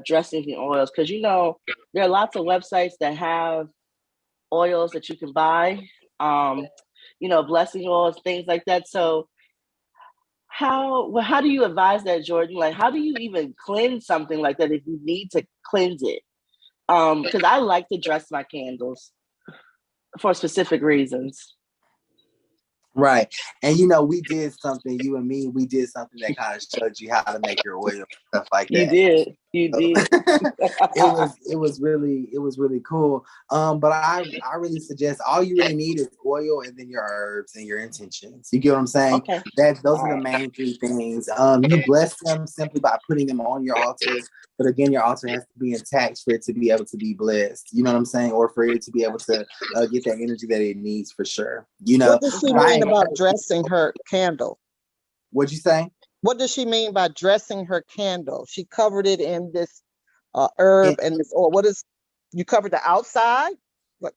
dressings and oils? Because there are lots of websites that have oils that you can buy, blessing oils, things like that. So how do you advise that, Jordan? Like, how do you even cleanse something like that if you need to cleanse it? Because I like to dress my candles for specific reasons.
Right. And we did something, you and me, we did something that kind of showed you how to make your oil, stuff like that.
You did.
It was really cool. But I really suggest all you really need is oil and then your herbs and your intentions. You get what I'm saying?
Okay.
Those are the main three things. You bless them simply by putting them on your altar. But again, your altar has to be intact for it to be able to be blessed. You know what I'm saying? Or for it to be able to get that energy that it needs for sure.
What does she mean about dressing her candle?
What'd you say?
What does she mean by dressing her candle? She covered it in this herb and this oil. You covered the outside? What?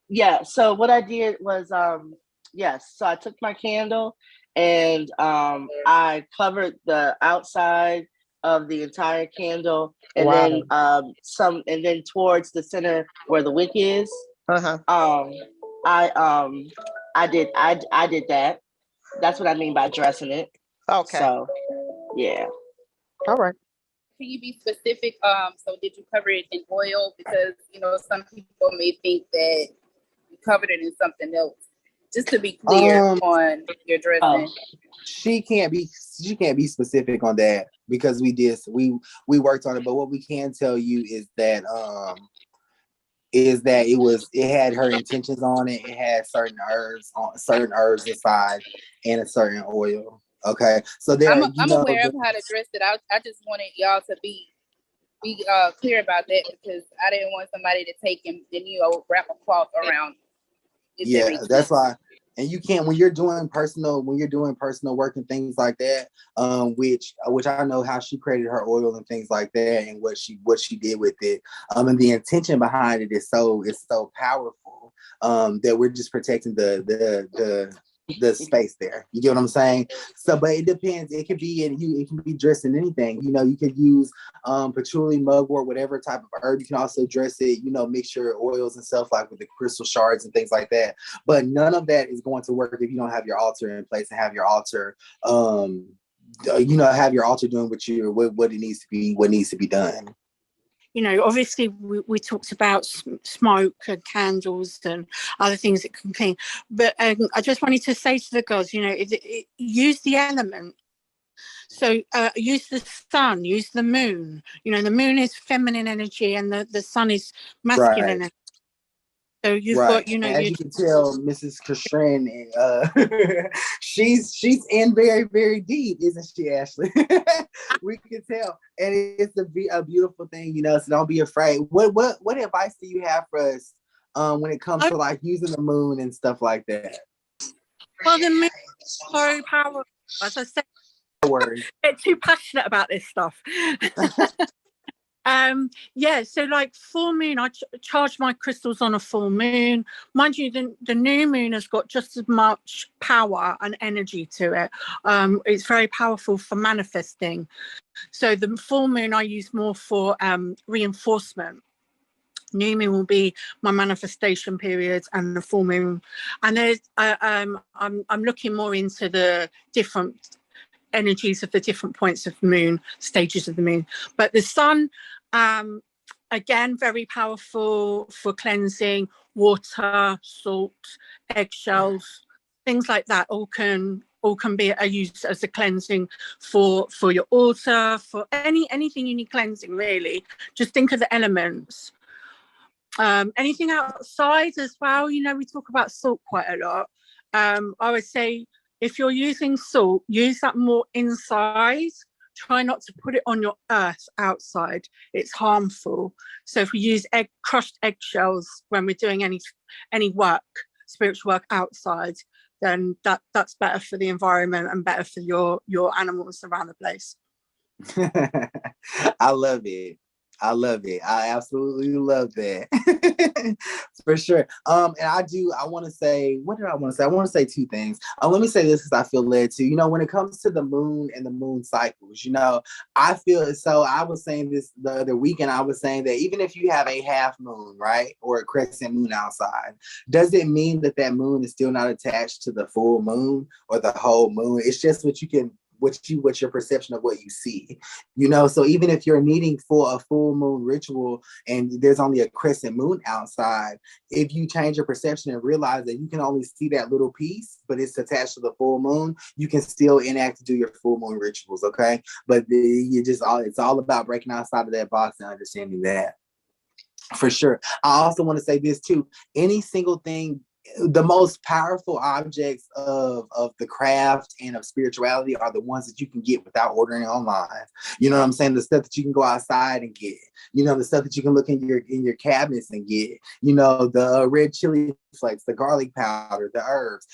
Yeah. So what I did was, so I took my candle and I covered the outside of the entire candle, and then and then towards the center where the wick is. I did that. That's what I mean by dressing it.
Okay.
So, yeah.
All right.
Can you be specific? So did you cover it in oil? Because some people may think that you covered it in something else. Just to be clear on your dressing.
She can't be specific on that because we worked on it. But what we can tell you is that it had her intentions on it. It had certain herbs inside and a certain oil. Okay, so
I'm aware of how to dress it. I just wanted y'all to be clear about that because I didn't want somebody to take and wrap a cloth around.
Yeah, that's why. And you can't when you're doing personal work and things like that, which I know how she created her oil and things like that, and what she did with it, and the intention behind it is so powerful, that we're just protecting the space there. You get what I'm saying? So, but it depends. It can be dressed in anything. You could use patchouli, mugwort, whatever type of herb. You can also dress it, mix your oils and stuff like with the crystal shards and things like that. But none of that is going to work if you don't have your altar in place and have your altar have your altar doing what it needs to be done.
Obviously we talked about smoke and candles and other things that can clean. But I just wanted to say to the girls, use the element. So use the sun, use the moon. The moon is feminine energy and the sun is masculine energy. So you've got,
as you can tell, Mrs. Kashrin, she's in very, very deep, isn't she, Ashley? We can tell, and it's a beautiful thing, So don't be afraid. What advice do you have for us when it comes to like using the moon and stuff like that?
Well, the moon is so powerful. As I said, get too passionate about this stuff. So like full moon, I charge my crystals on a full moon. Mind you, the new moon has got just as much power and energy to it. It's very powerful for manifesting. So the full moon I use more for reinforcement. New moon will be my manifestation periods, and the full moon. And there's I'm looking more into the different energies of the different points of moon, stages of the moon. But the sun, again, very powerful for cleansing. Water, salt, eggshells, things like that all can be used as a cleansing for your altar, for anything you need cleansing, really. Just think of the elements. Anything outside as well, we talk about salt quite a lot. I would say if you're using salt, use that more inside. Try not to put it on your earth outside. It's harmful. So if we use crushed eggshells when we're doing any work, spiritual work outside, then that's better for the environment and better for your animals around the place.
I love it. I absolutely love that. For sure. And I want to say, what did I want to say? I want to say two things. Let me say this because I feel led to, when it comes to the moon and the moon cycles, I feel, so I was saying this the other weekend, I was saying that even if you have a half moon, right, or a crescent moon outside, does it mean that moon is still not attached to the full moon or the whole moon? It's just what's your perception of what you see, so even if you're needing for a full moon ritual and there's only a crescent moon outside, if you change your perception and realize that you can only see that little piece but it's attached to the full moon, you can still enact to do your full moon rituals. Okay, but it's all about breaking outside of that box and understanding that. For sure. I also want to say this too: any single thing, the most powerful objects of the craft and of spirituality are the ones that you can get without ordering online. You know what I'm saying? The stuff that you can go outside and get, the stuff that you can look in your cabinets and get, the red chili flakes, the garlic powder, the herbs,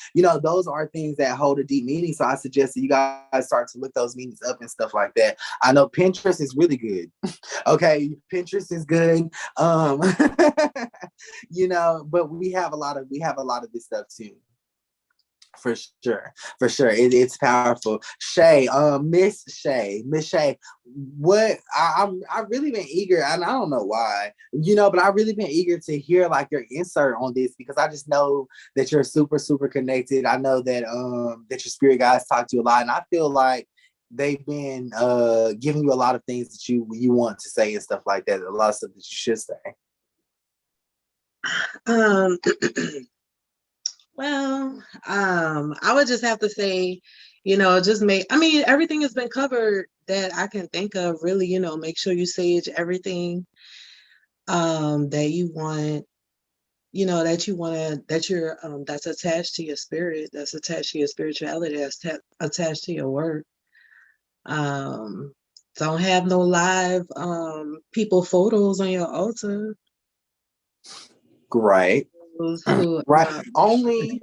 those are things that hold a deep meaning. So I suggest that you guys start to look those meanings up and stuff like that. I know Pinterest is really good. Okay, Pinterest is good. But we have a lot of this stuff too. For sure. It's powerful. Shay, Miss Shay, what I've really been eager, and I don't know why, but I've really been eager to hear like your insert on this, because I just know that you're super, super connected. I know that that your spirit guides talk to you a lot, and I feel like they've been giving you a lot of things that you want to say and stuff like that, a lot of stuff that you should say.
Well, I would just have to say, everything has been covered that I can think of, really, make sure you sage everything that you want, that's attached to your spirit, that's attached to your spirituality, that's attached to your work. Don't have no live people photos on your altar.
Right. Right. Only,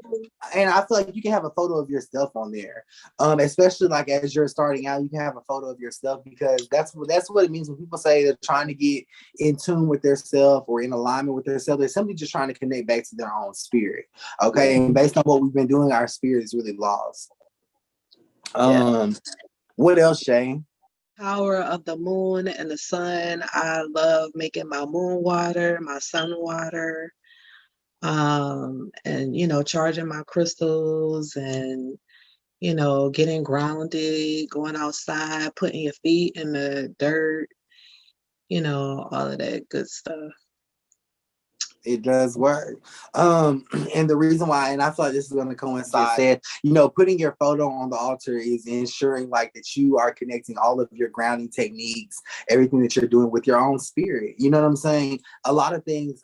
and I feel like you can have a photo of yourself on there. Especially like as you're starting out, you can have a photo of yourself, because that's what it means when people say they're trying to get in tune with their self or in alignment with their self. They're simply just trying to connect back to their own spirit. Okay. And based on what we've been doing, our spirit is really lost. What else, Shane?
Power of the moon and the sun. I love making my moon water, my sun water, and charging my crystals, and getting grounded, going outside, putting your feet in the dirt, all of that good stuff.
It does work. And the reason why, and I feel like this is going to coincide, putting your photo on the altar is ensuring like that you are connecting all of your grounding techniques, everything that you're doing with your own spirit. You know what I'm saying? A lot of things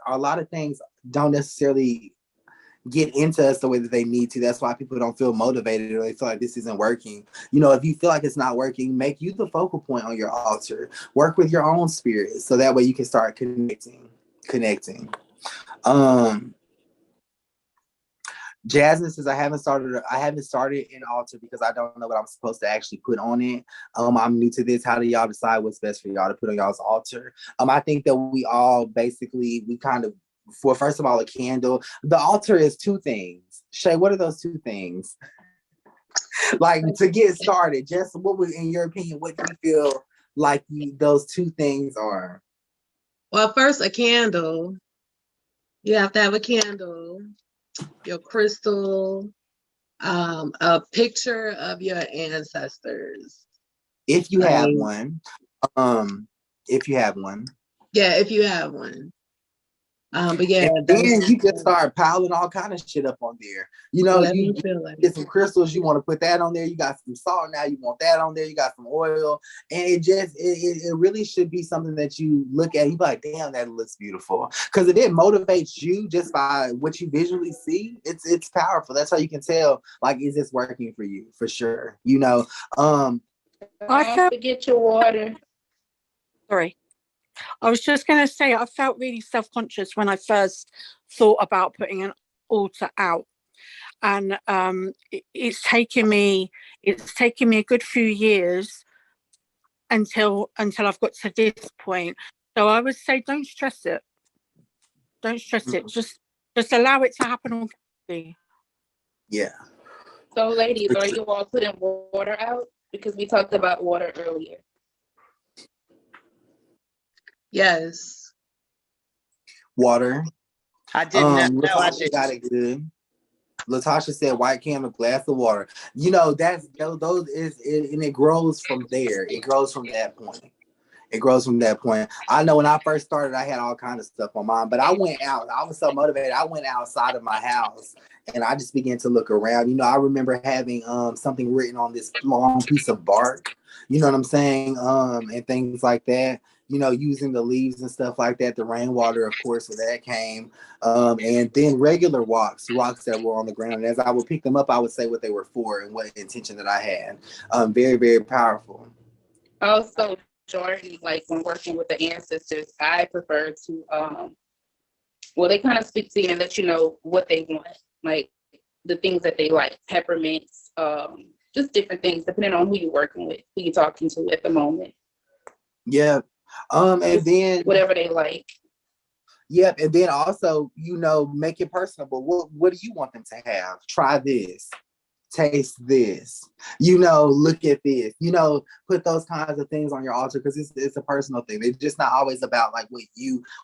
don't necessarily get into us the way that they need to. That's why people don't feel motivated, or they feel like this isn't working. If you feel like it's not working, make you the focal point on your altar. Work with your own spirit, so that way you can start connecting. Jasmine says, I haven't started an altar because I don't know what I'm supposed to actually put on it. I'm new to this. How do y'all decide what's best for y'all to put on y'all's altar? I think that we all for first of all, a candle. The altar is two things. Shay, what are those two things? Like, to get started, just what was, in your opinion, what do you feel like those two things are?
Well, first, a candle. You have to have a candle, your crystal, a picture of your ancestors.
If you have one.
Yeah, if you have one. But yeah,
and then you just start piling all kind of shit up on there. You know, you
feel like
get some crystals, you want to put that on there. You got some salt now, you want that on there. You got some oil, and it really should be something that you look at. You be like, damn, that looks beautiful, because if it motivates you just by what you visually see, it's powerful. That's how you can tell, like, is this working for you? For sure, you know.
Don't forget your water.
Sorry. I was just going to say, I felt really self-conscious when I first thought about putting an altar out. And it's taken me a good few years until I've got to this point. So I would say, don't stress it. Don't stress it. Just allow it to happen organically.
Yeah.
So, ladies, are you all putting water out? Because we talked about water earlier.
Yes.
Water.
I did not know. I
Latasha got it good. Latasha said white candle, glass of water. You know, that's those is it, and it grows from there. It grows from that point. It grows from that point. I know when I first started, I had all kinds of stuff on mine, but I went out. I was so motivated. I went outside of my house and I just began to look around. You know, I remember having something written on this long piece of bark. You know what I'm saying? And things like that. You know, using the leaves and stuff like that. The rainwater, of course, when that came. And then regular rocks that were on the ground. And as I would pick them up, I would say what they were for and what intention that I had. Very, very powerful.
Also, majority, like when working with the ancestors, I prefer to well, they kind of speak to you and let you know what they want, like the things that they like, peppermints, just different things depending on who you're working with, who you're talking to at the moment.
Yeah. And
just
then
whatever they like.
Yep. And then also, you know, make it personable. What do you want them to have? Try this. Taste this, you know, look at this, you know, put those kinds of things on your altar, because it's a personal thing. They're just not always about like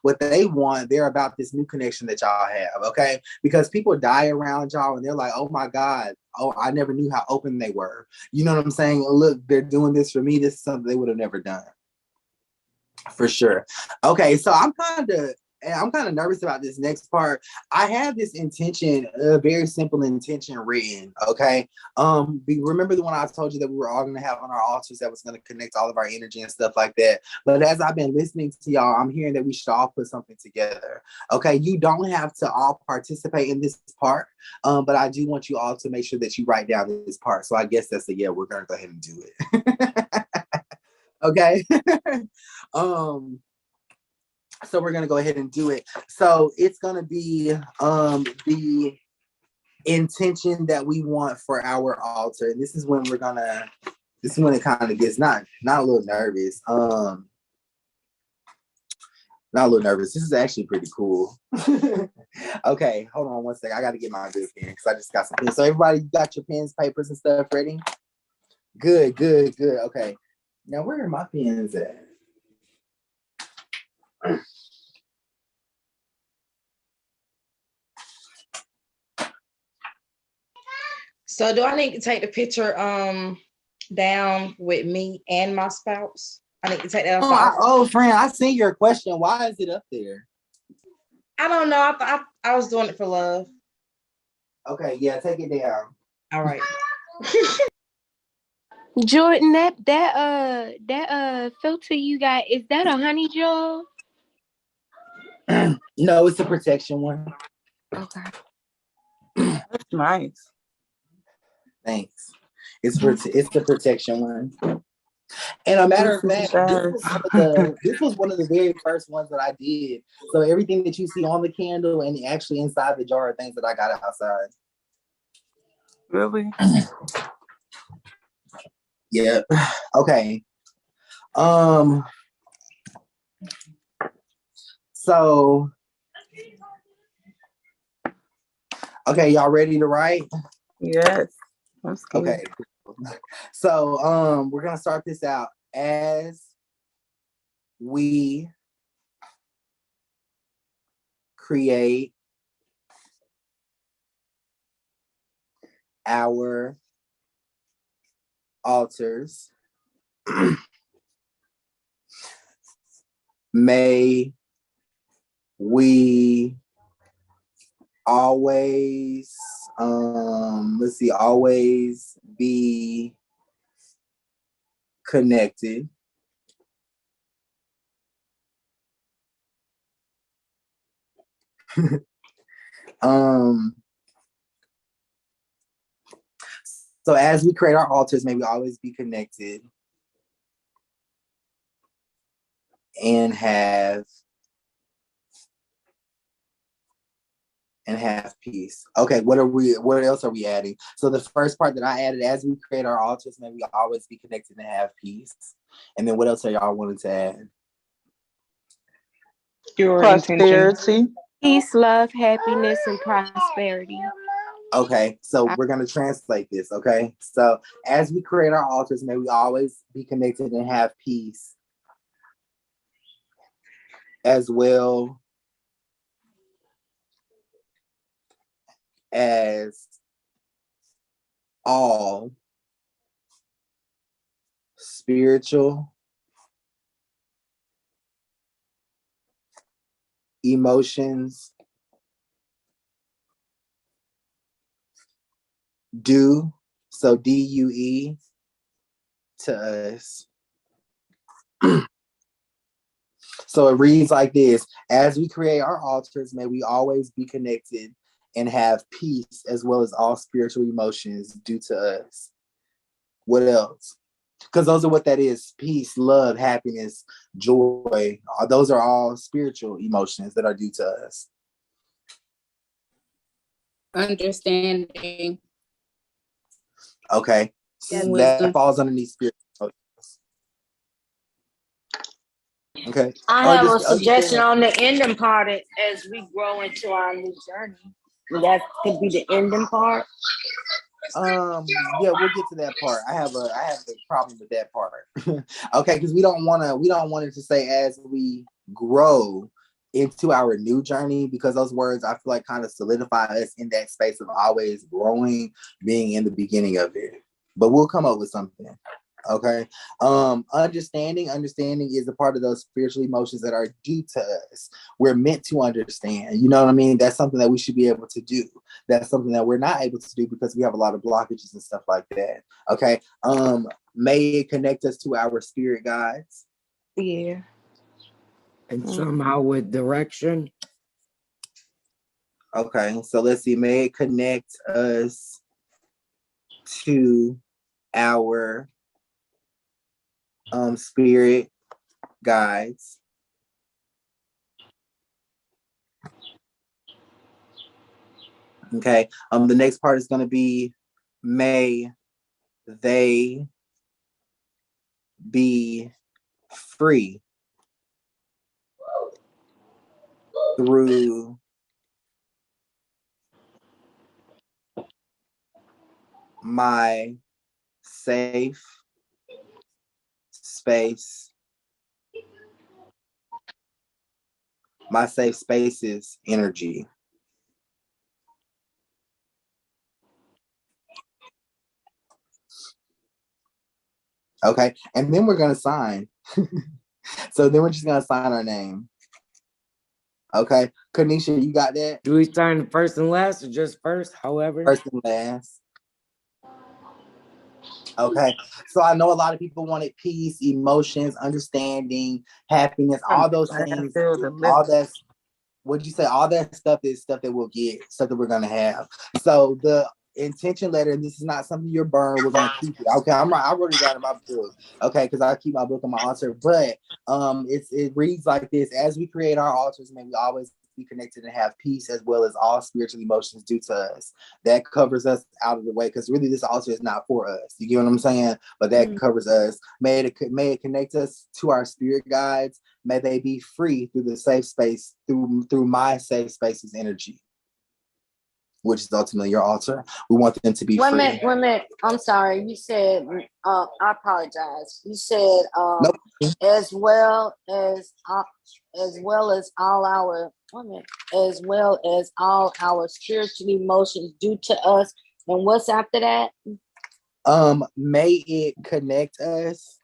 what they want. They're about this new connection that y'all have. Okay. Because people die around y'all and they're like, oh my God, oh, I never knew how open they were. You know what I'm saying? Look, they're doing this for me. This is something they would have never done. For sure. Okay. So I'm kind of nervous about this next part. I have this intention, a very simple intention written. Okay. Remember the one I told you that we were all going to have on our altars that was going to connect all of our energy and stuff like that. But as I've been listening to y'all, I'm hearing that we should all put something together. Okay. You don't have to all participate in this part. But I do want you all to make sure that you write down this part. So I guess that's yeah, we're going to go ahead and do it. Okay. So we're gonna go ahead and do it. So it's gonna be the intention that we want for our altar. And this is when it kind of gets not a little nervous. Not a little nervous. This is actually pretty cool. Okay, hold on one second. I gotta get my good pen because I just got some pens. So everybody got your pens, papers, and stuff ready? Good. Okay. Now where are my pens at?
So do I need to take the picture down with me and my spouse? I need to take that off.
Friend, I seen your question. Why is it up there?
I don't know. I was doing it for love.
Okay, yeah, take it down.
All right.
Jordan, that filter you got, is that a honey jar?
No, it's a protection one.
Okay.
That's nice.
Thanks. It's the protection one. And a matter of fact, this was one of the very first ones that I did. So everything that you see on the candle and actually inside the jar are things that I got outside.
Really?
Yeah. Okay. So okay, y'all ready to write?
Yes. I'm scared.
Okay. So we're gonna start this out as we create our altars. may we always, always be connected. So as we create our altars, may we always be connected and have peace. Okay, what else are we adding? So the first part that I added, as we create our altars, may we always be connected and have peace. And then what else are y'all wanting to add?
Your
prosperity.
Peace, love, happiness, and prosperity.
Okay, so we're going to translate this, okay? So as we create our altars, may we always be connected and have peace, as well as all spiritual emotions due, so DUE, to us. So it reads like this: as we create our altars, may we always be connected and have peace, as well as all spiritual emotions due to us. What else? Because those are what that is: peace, love, happiness, joy. Those are all spiritual emotions that are due to us.
Understanding.
Okay, so that falls underneath spiritual emotions. Okay.
I have a suggestion on the ending part as we grow into our new journey. That could be the ending part.
Yeah, we'll get to that part. I have a problem with that part. Okay, because we don't want it to say as we grow into our new journey, because those words I feel like kind of solidify us in that space of always growing, being in the beginning of it. But we'll come up with something. Okay. Understanding is a part of those spiritual emotions that are due to us. We're meant to understand. You know what I mean? That's something that we should be able to do. That's something that we're not able to do because we have a lot of blockages and stuff like that. Okay. May it connect us to our spirit guides.
Yeah.
And somehow with direction.
Okay. So let's see. May it connect us to our spirit guides. Okay. The next part is going to be, may they be free through my safe space, my safe spaces energy. Okay, and then we're gonna sign. So then we're just gonna sign our name. Okay, Kanisha, you got that?
Do we sign the first and last, or just first? However,
first and last. Okay, so I know a lot of people wanted peace, emotions, understanding, happiness, all those things. All that. What'd you say? All that stuff is stuff that we'll get, stuff that we're gonna have. So the intention letter, and this is not something you're burned, we're gonna keep it. Okay, I wrote it down in my book. Okay, because I keep my book on my altar. But it reads like this: as we create our altars, may we always be connected and have peace, as well as all spiritual emotions due to us. That covers us out of the way, because really this altar is not for us. You get what I'm saying? But that covers us. May it connect us to our spirit guides. May they be free through the safe space, through my safe spaces energy, which is ultimately your altar. We want them to be free.
Wait a minute. I'm sorry. You said, I apologize. You said,
nope.
as well as all our spiritual emotions due to us. And what's after that?
May it connect us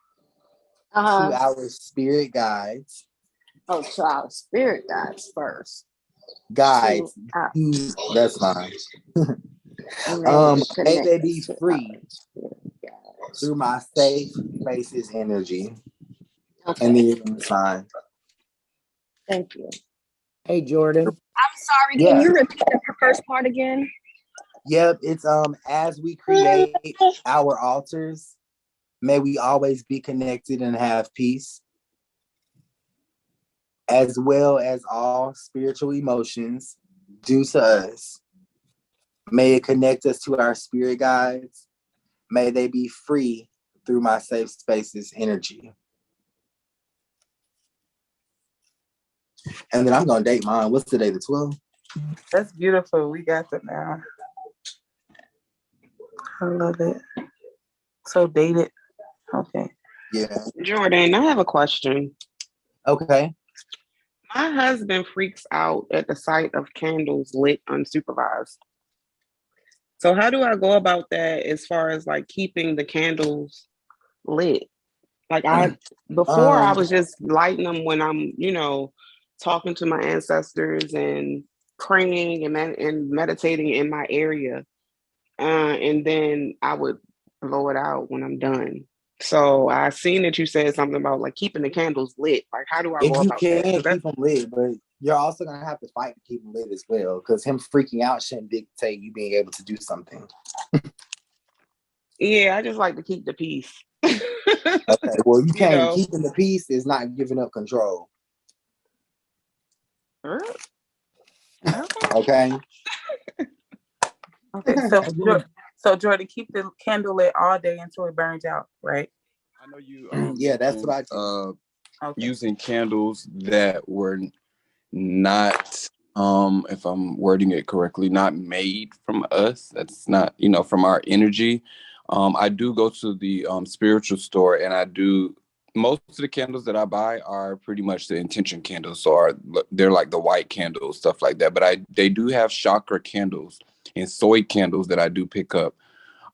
to our spirit guides.
Oh, so our spirit guides first.
Guides. That's fine. May they be free through my safe spaces energy.
Okay.
And then you're gonna sign.
Thank you.
Hey, Jordan.
I'm sorry.
Yeah.
Can you repeat the first part again?
Yep. It's as we create our altars, may we always be connected and have peace, as well as all spiritual emotions due to us. May it connect us to our spirit guides. May they be free through my safe spaces energy. And then I'm gonna date mine. What's today? The 12th?
That's beautiful. We got that now. I love it. So dated. Okay.
Yeah.
Jordan, I have a question.
Okay.
My husband freaks out at the sight of candles lit unsupervised. So how do I go about that as far as like keeping the candles lit? Like before I was just lighting them when I'm, talking to my ancestors and praying and meditating in my area. And then I would blow it out when I'm done. So I seen that you said something about like keeping the candles lit. Like, how do I go
If you
about
can
that?
keep them lit, but you're also gonna have to fight to keep them lit as well, because him freaking out shouldn't dictate you being able to do something.
Yeah, I just like to keep the peace.
Okay, well, you can't. Keeping the peace is not giving up control. Okay.
Okay. So Jordan, keep the candle lit all day until it burns out, right?
I know you.
Yeah, that's what I do.
Using candles that were not, if I'm wording it correctly, not made from us. That's not, from our energy. I do go to the spiritual store, and I do. Most of the candles that I buy are pretty much the intention candles, so they're like the white candles, stuff like that. But they do have chakra candles and soy candles that I do pick up.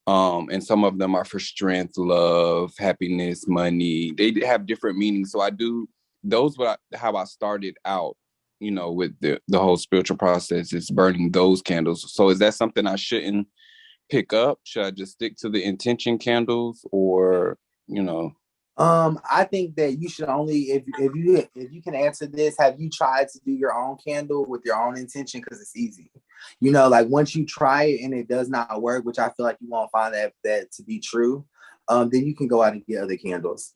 And some of them are for strength, love, happiness, money. They have different meanings. So I do those. How I started out, with the whole spiritual process is burning those candles. So is that something I shouldn't pick up? Should I just stick to the intention candles, or?
I think that you should only if you can answer this. Have you tried to do your own candle with your own intention? Because it's easy. Like once you try it and it does not work, which I feel like you won't find that to be true, then you can go out and get other candles.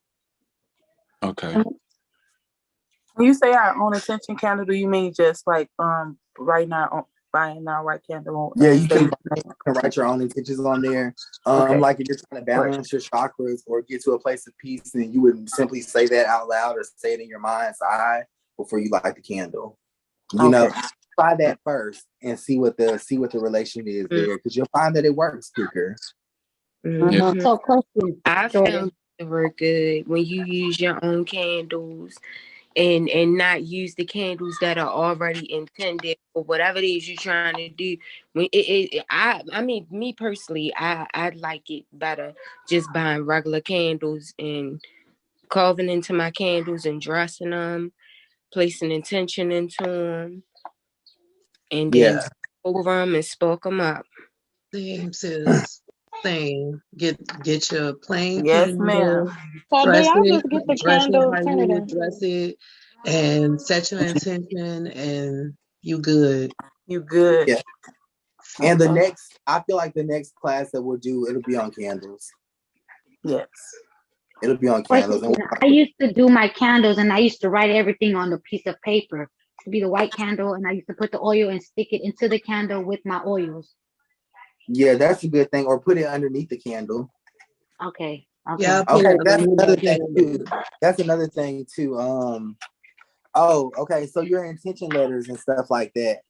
Okay.
When you say our own intention candle, do you mean just like right now buying our white candle?
Yeah, you can write your own intentions on there.
Okay.
Like if you're trying to balance your chakras or get to a place of peace, then you would simply say that out loud or say it in your mind's eye before you light the candle. Try that first and see what the relation is there, because you'll find that it works quicker.
Mm-hmm.
So, question.
I found it work good when you use your own candles and not use the candles that are already intended for whatever it is you're trying to do. When I mean, me personally, I like it better just buying regular candles and carving into my candles and dressing them, placing intention into them, and then over them and spark them up.
Same, sis. Same. Get your plain
Yes,
candle.
ma'am.
So do
Dress
y'all
it.
just get the
Dress it
candles
how you
Canada?
would dress it, and set your intention, and you good.
You good.
Yeah. And I feel like the next class that we'll do, it'll be on candles.
Yes.
It'll be on candles.
I used to do my candles and I used to write everything on a piece of paper. To be the white candle, and I used to put the oil and stick it into the candle with my oils.
Yeah, that's a good thing. Or put it underneath the candle.
Okay.
Yeah.
Okay, that's another thing too. That's another thing too. Okay. So your intention letters and stuff like that,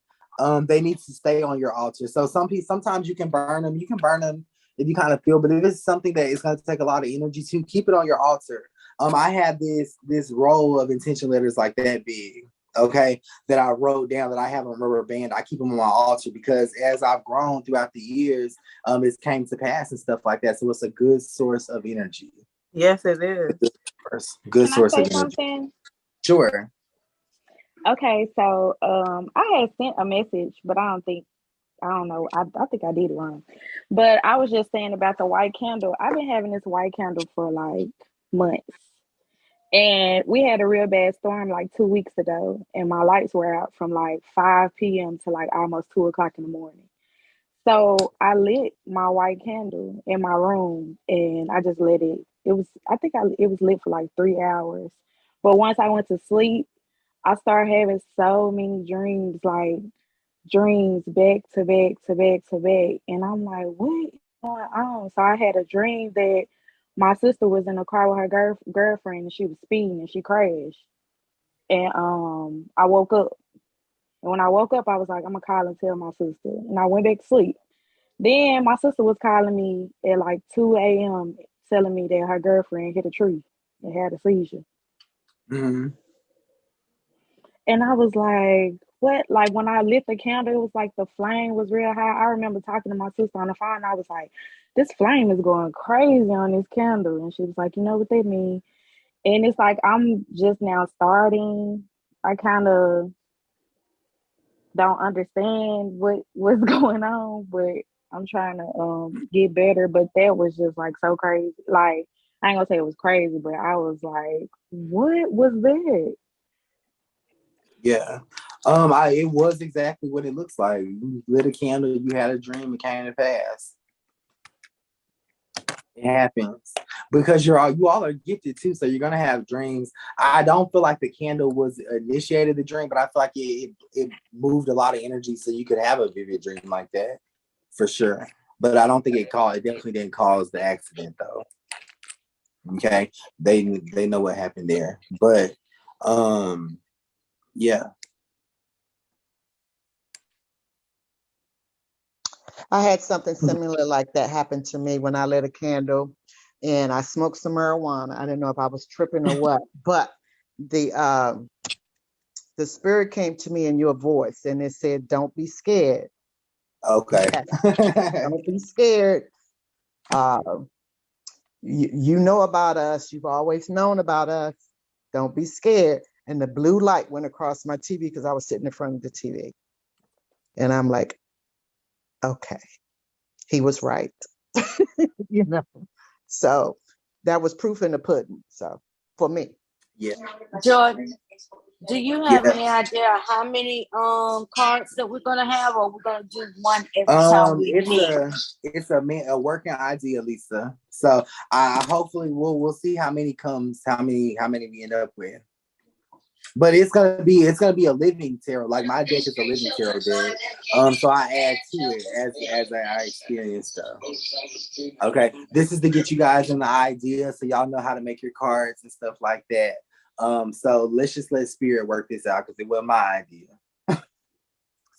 they need to stay on your altar. So sometimes you can burn them. You can burn them if you kind of feel, but if it's something that is going to take a lot of energy to keep it on your altar. I have this roll of intention letters like that big. Okay, that I wrote down, that I have on a rubber band. I keep them on my altar because as I've grown throughout the years, it came to pass and stuff like that. So it's a good source of energy.
Yes, it is.
Good source of energy.
Something?
Sure.
Okay, so I had sent a message, but I don't know. I think I did it wrong. But I was just saying about the white candle. I've been having this white candle for like months. And we had a real bad storm like 2 weeks ago, and my lights were out from like 5 p.m. to like almost 2 o'clock in the morning. So I lit my white candle in my room and I just let it. It was lit for like 3 hours. But once I went to sleep, I started having so many dreams, like dreams back to back to back to back. And I'm like, what is going on? So I had a dream that my sister was in a car with her girlfriend and she was speeding and she crashed. And I woke up. And when I woke up, I was like, I'm gonna call and tell my sister. And I went back to sleep. Then my sister was calling me at like 2 a.m. telling me that her girlfriend hit a tree and had a seizure.
Mm-hmm.
And I was like, what? Like when I lit the candle, it was like the flame was real high. I remember talking to my sister on the phone. I was like, this flame is going crazy on this candle. And she was like, you know what they mean? And it's like, I'm just now starting. I kind of don't understand what's going on, but I'm trying to get better. But that was just like so crazy. Like I ain't gonna say it was crazy, but I was like, what was that?
Yeah. It was exactly what it looks like. You lit a candle, you had a dream, it came to pass. It happens because you all are gifted too, so you're gonna have dreams. I don't feel like the candle was initiated the dream, but I feel like it moved a lot of energy, so you could have a vivid dream like that for sure. But I don't think it definitely didn't cause the accident though. Okay, they know what happened there, but yeah.
I had something similar like that happen to me when I lit a candle and I smoked some marijuana. I didn't know if I was tripping or what, but the spirit came to me in your voice and it said, "Don't be scared."
Okay.
Don't be scared. You know about us. You've always known about us. Don't be scared. And the blue light went across my TV because I was sitting in front of the TV. And I'm like, okay, he was right. You know. So that was proof in the pudding. So for me.
Yeah.
Jordan, do you have
Yeah.
any idea how many cards that we're gonna have, or we're gonna do one every time we meet?
It's a working idea, Lisa. So hopefully we'll see how many we end up with. But it's gonna be a living tarot. Like my deck is a living tarot deck. So I add to it as I experience stuff. Okay, this is to get you guys in the idea, so y'all know how to make your cards and stuff like that. So let's just let spirit work this out because it was my idea.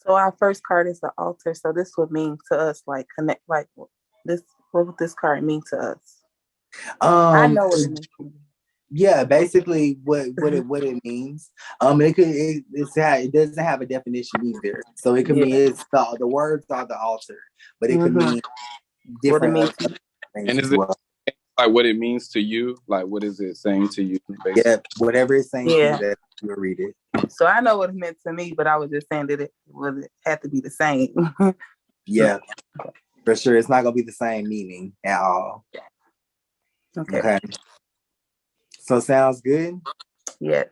So our first card is the altar. So this would mean to us like connect, like this. What would this card mean to us? I know what it means.
Yeah, basically what it means. It doesn't have a definition either. So it could mean it's the words are the altar, but it could mean different things
And
as
is it
well.
like what it means to you? Like what is it saying to you? Basically?
Yeah, whatever it's saying to you, that you'll read it.
So I know what it meant to me, but I was just saying that it had to be the same.
Yeah, for sure. It's not gonna be the same meaning at all. Okay. So sounds good?
Yes.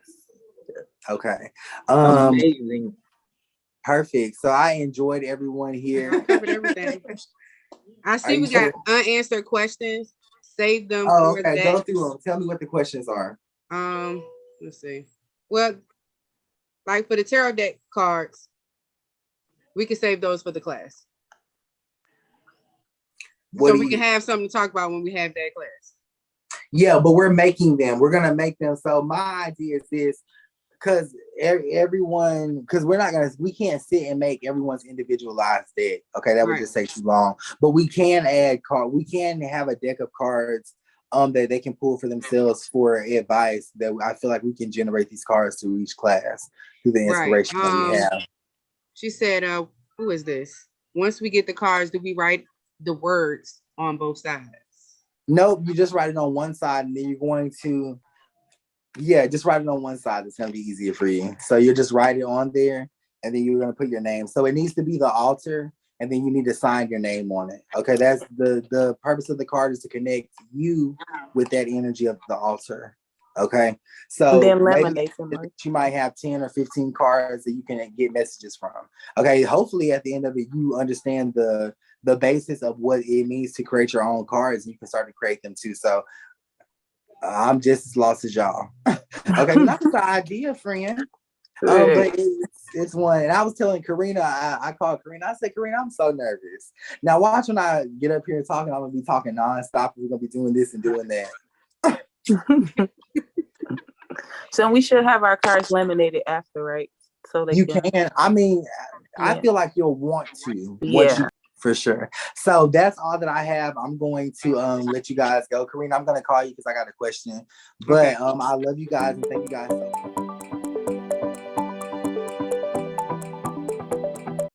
Okay.
Amazing.
Perfect. So I enjoyed everyone here.
I covered everything. I see we got unanswered questions. Save them for
okay.
that.
Go through them. Tell me what the questions are.
Let's see. Well, like for the tarot deck cards, we can save those for the class. So we can have something to talk about when we have that class.
Yeah, but we're making them. We're gonna make them. So my idea is this, because everyone, because we can't sit and make everyone's individualized deck. Okay, that would just take too long. But we can add we can have a deck of cards that they can pull for themselves for advice that I feel like we can generate these cards through each class through the inspiration that we have.
She said, who is this? Once we get the cards, do we write the words on both sides?
Nope, you just write it on one side and then you're going to Yeah, just write it on one side. It's gonna be easier for you. So you just write it on there, and then you're gonna put your name. So it needs to be the altar, and then you need to sign your name on it. Okay, that's the purpose of the card, is to connect you with that energy of the altar. Okay, so
then
maybe
laminate them. Right?
you might have 10 or 15 cards that you can get messages from. Okay, hopefully at the end of it, you understand the basis of what it means to create your own cards, and you can start to create them too. So I'm just as lost as y'all. Okay, but that's the idea, friend. But it's one. And I was telling Karina, I called Karina. I said, Karina, I'm so nervous. Now watch when I get up here talking, I'm gonna be talking nonstop. We're gonna be doing this and doing that.
So we should have our cards laminated after, right? So they
can. I mean, I feel like you'll want to. For sure. So that's all that I have. I'm going to let you guys go. Karina, I'm gonna call you because I got a question. But I love you guys and thank you guys so much.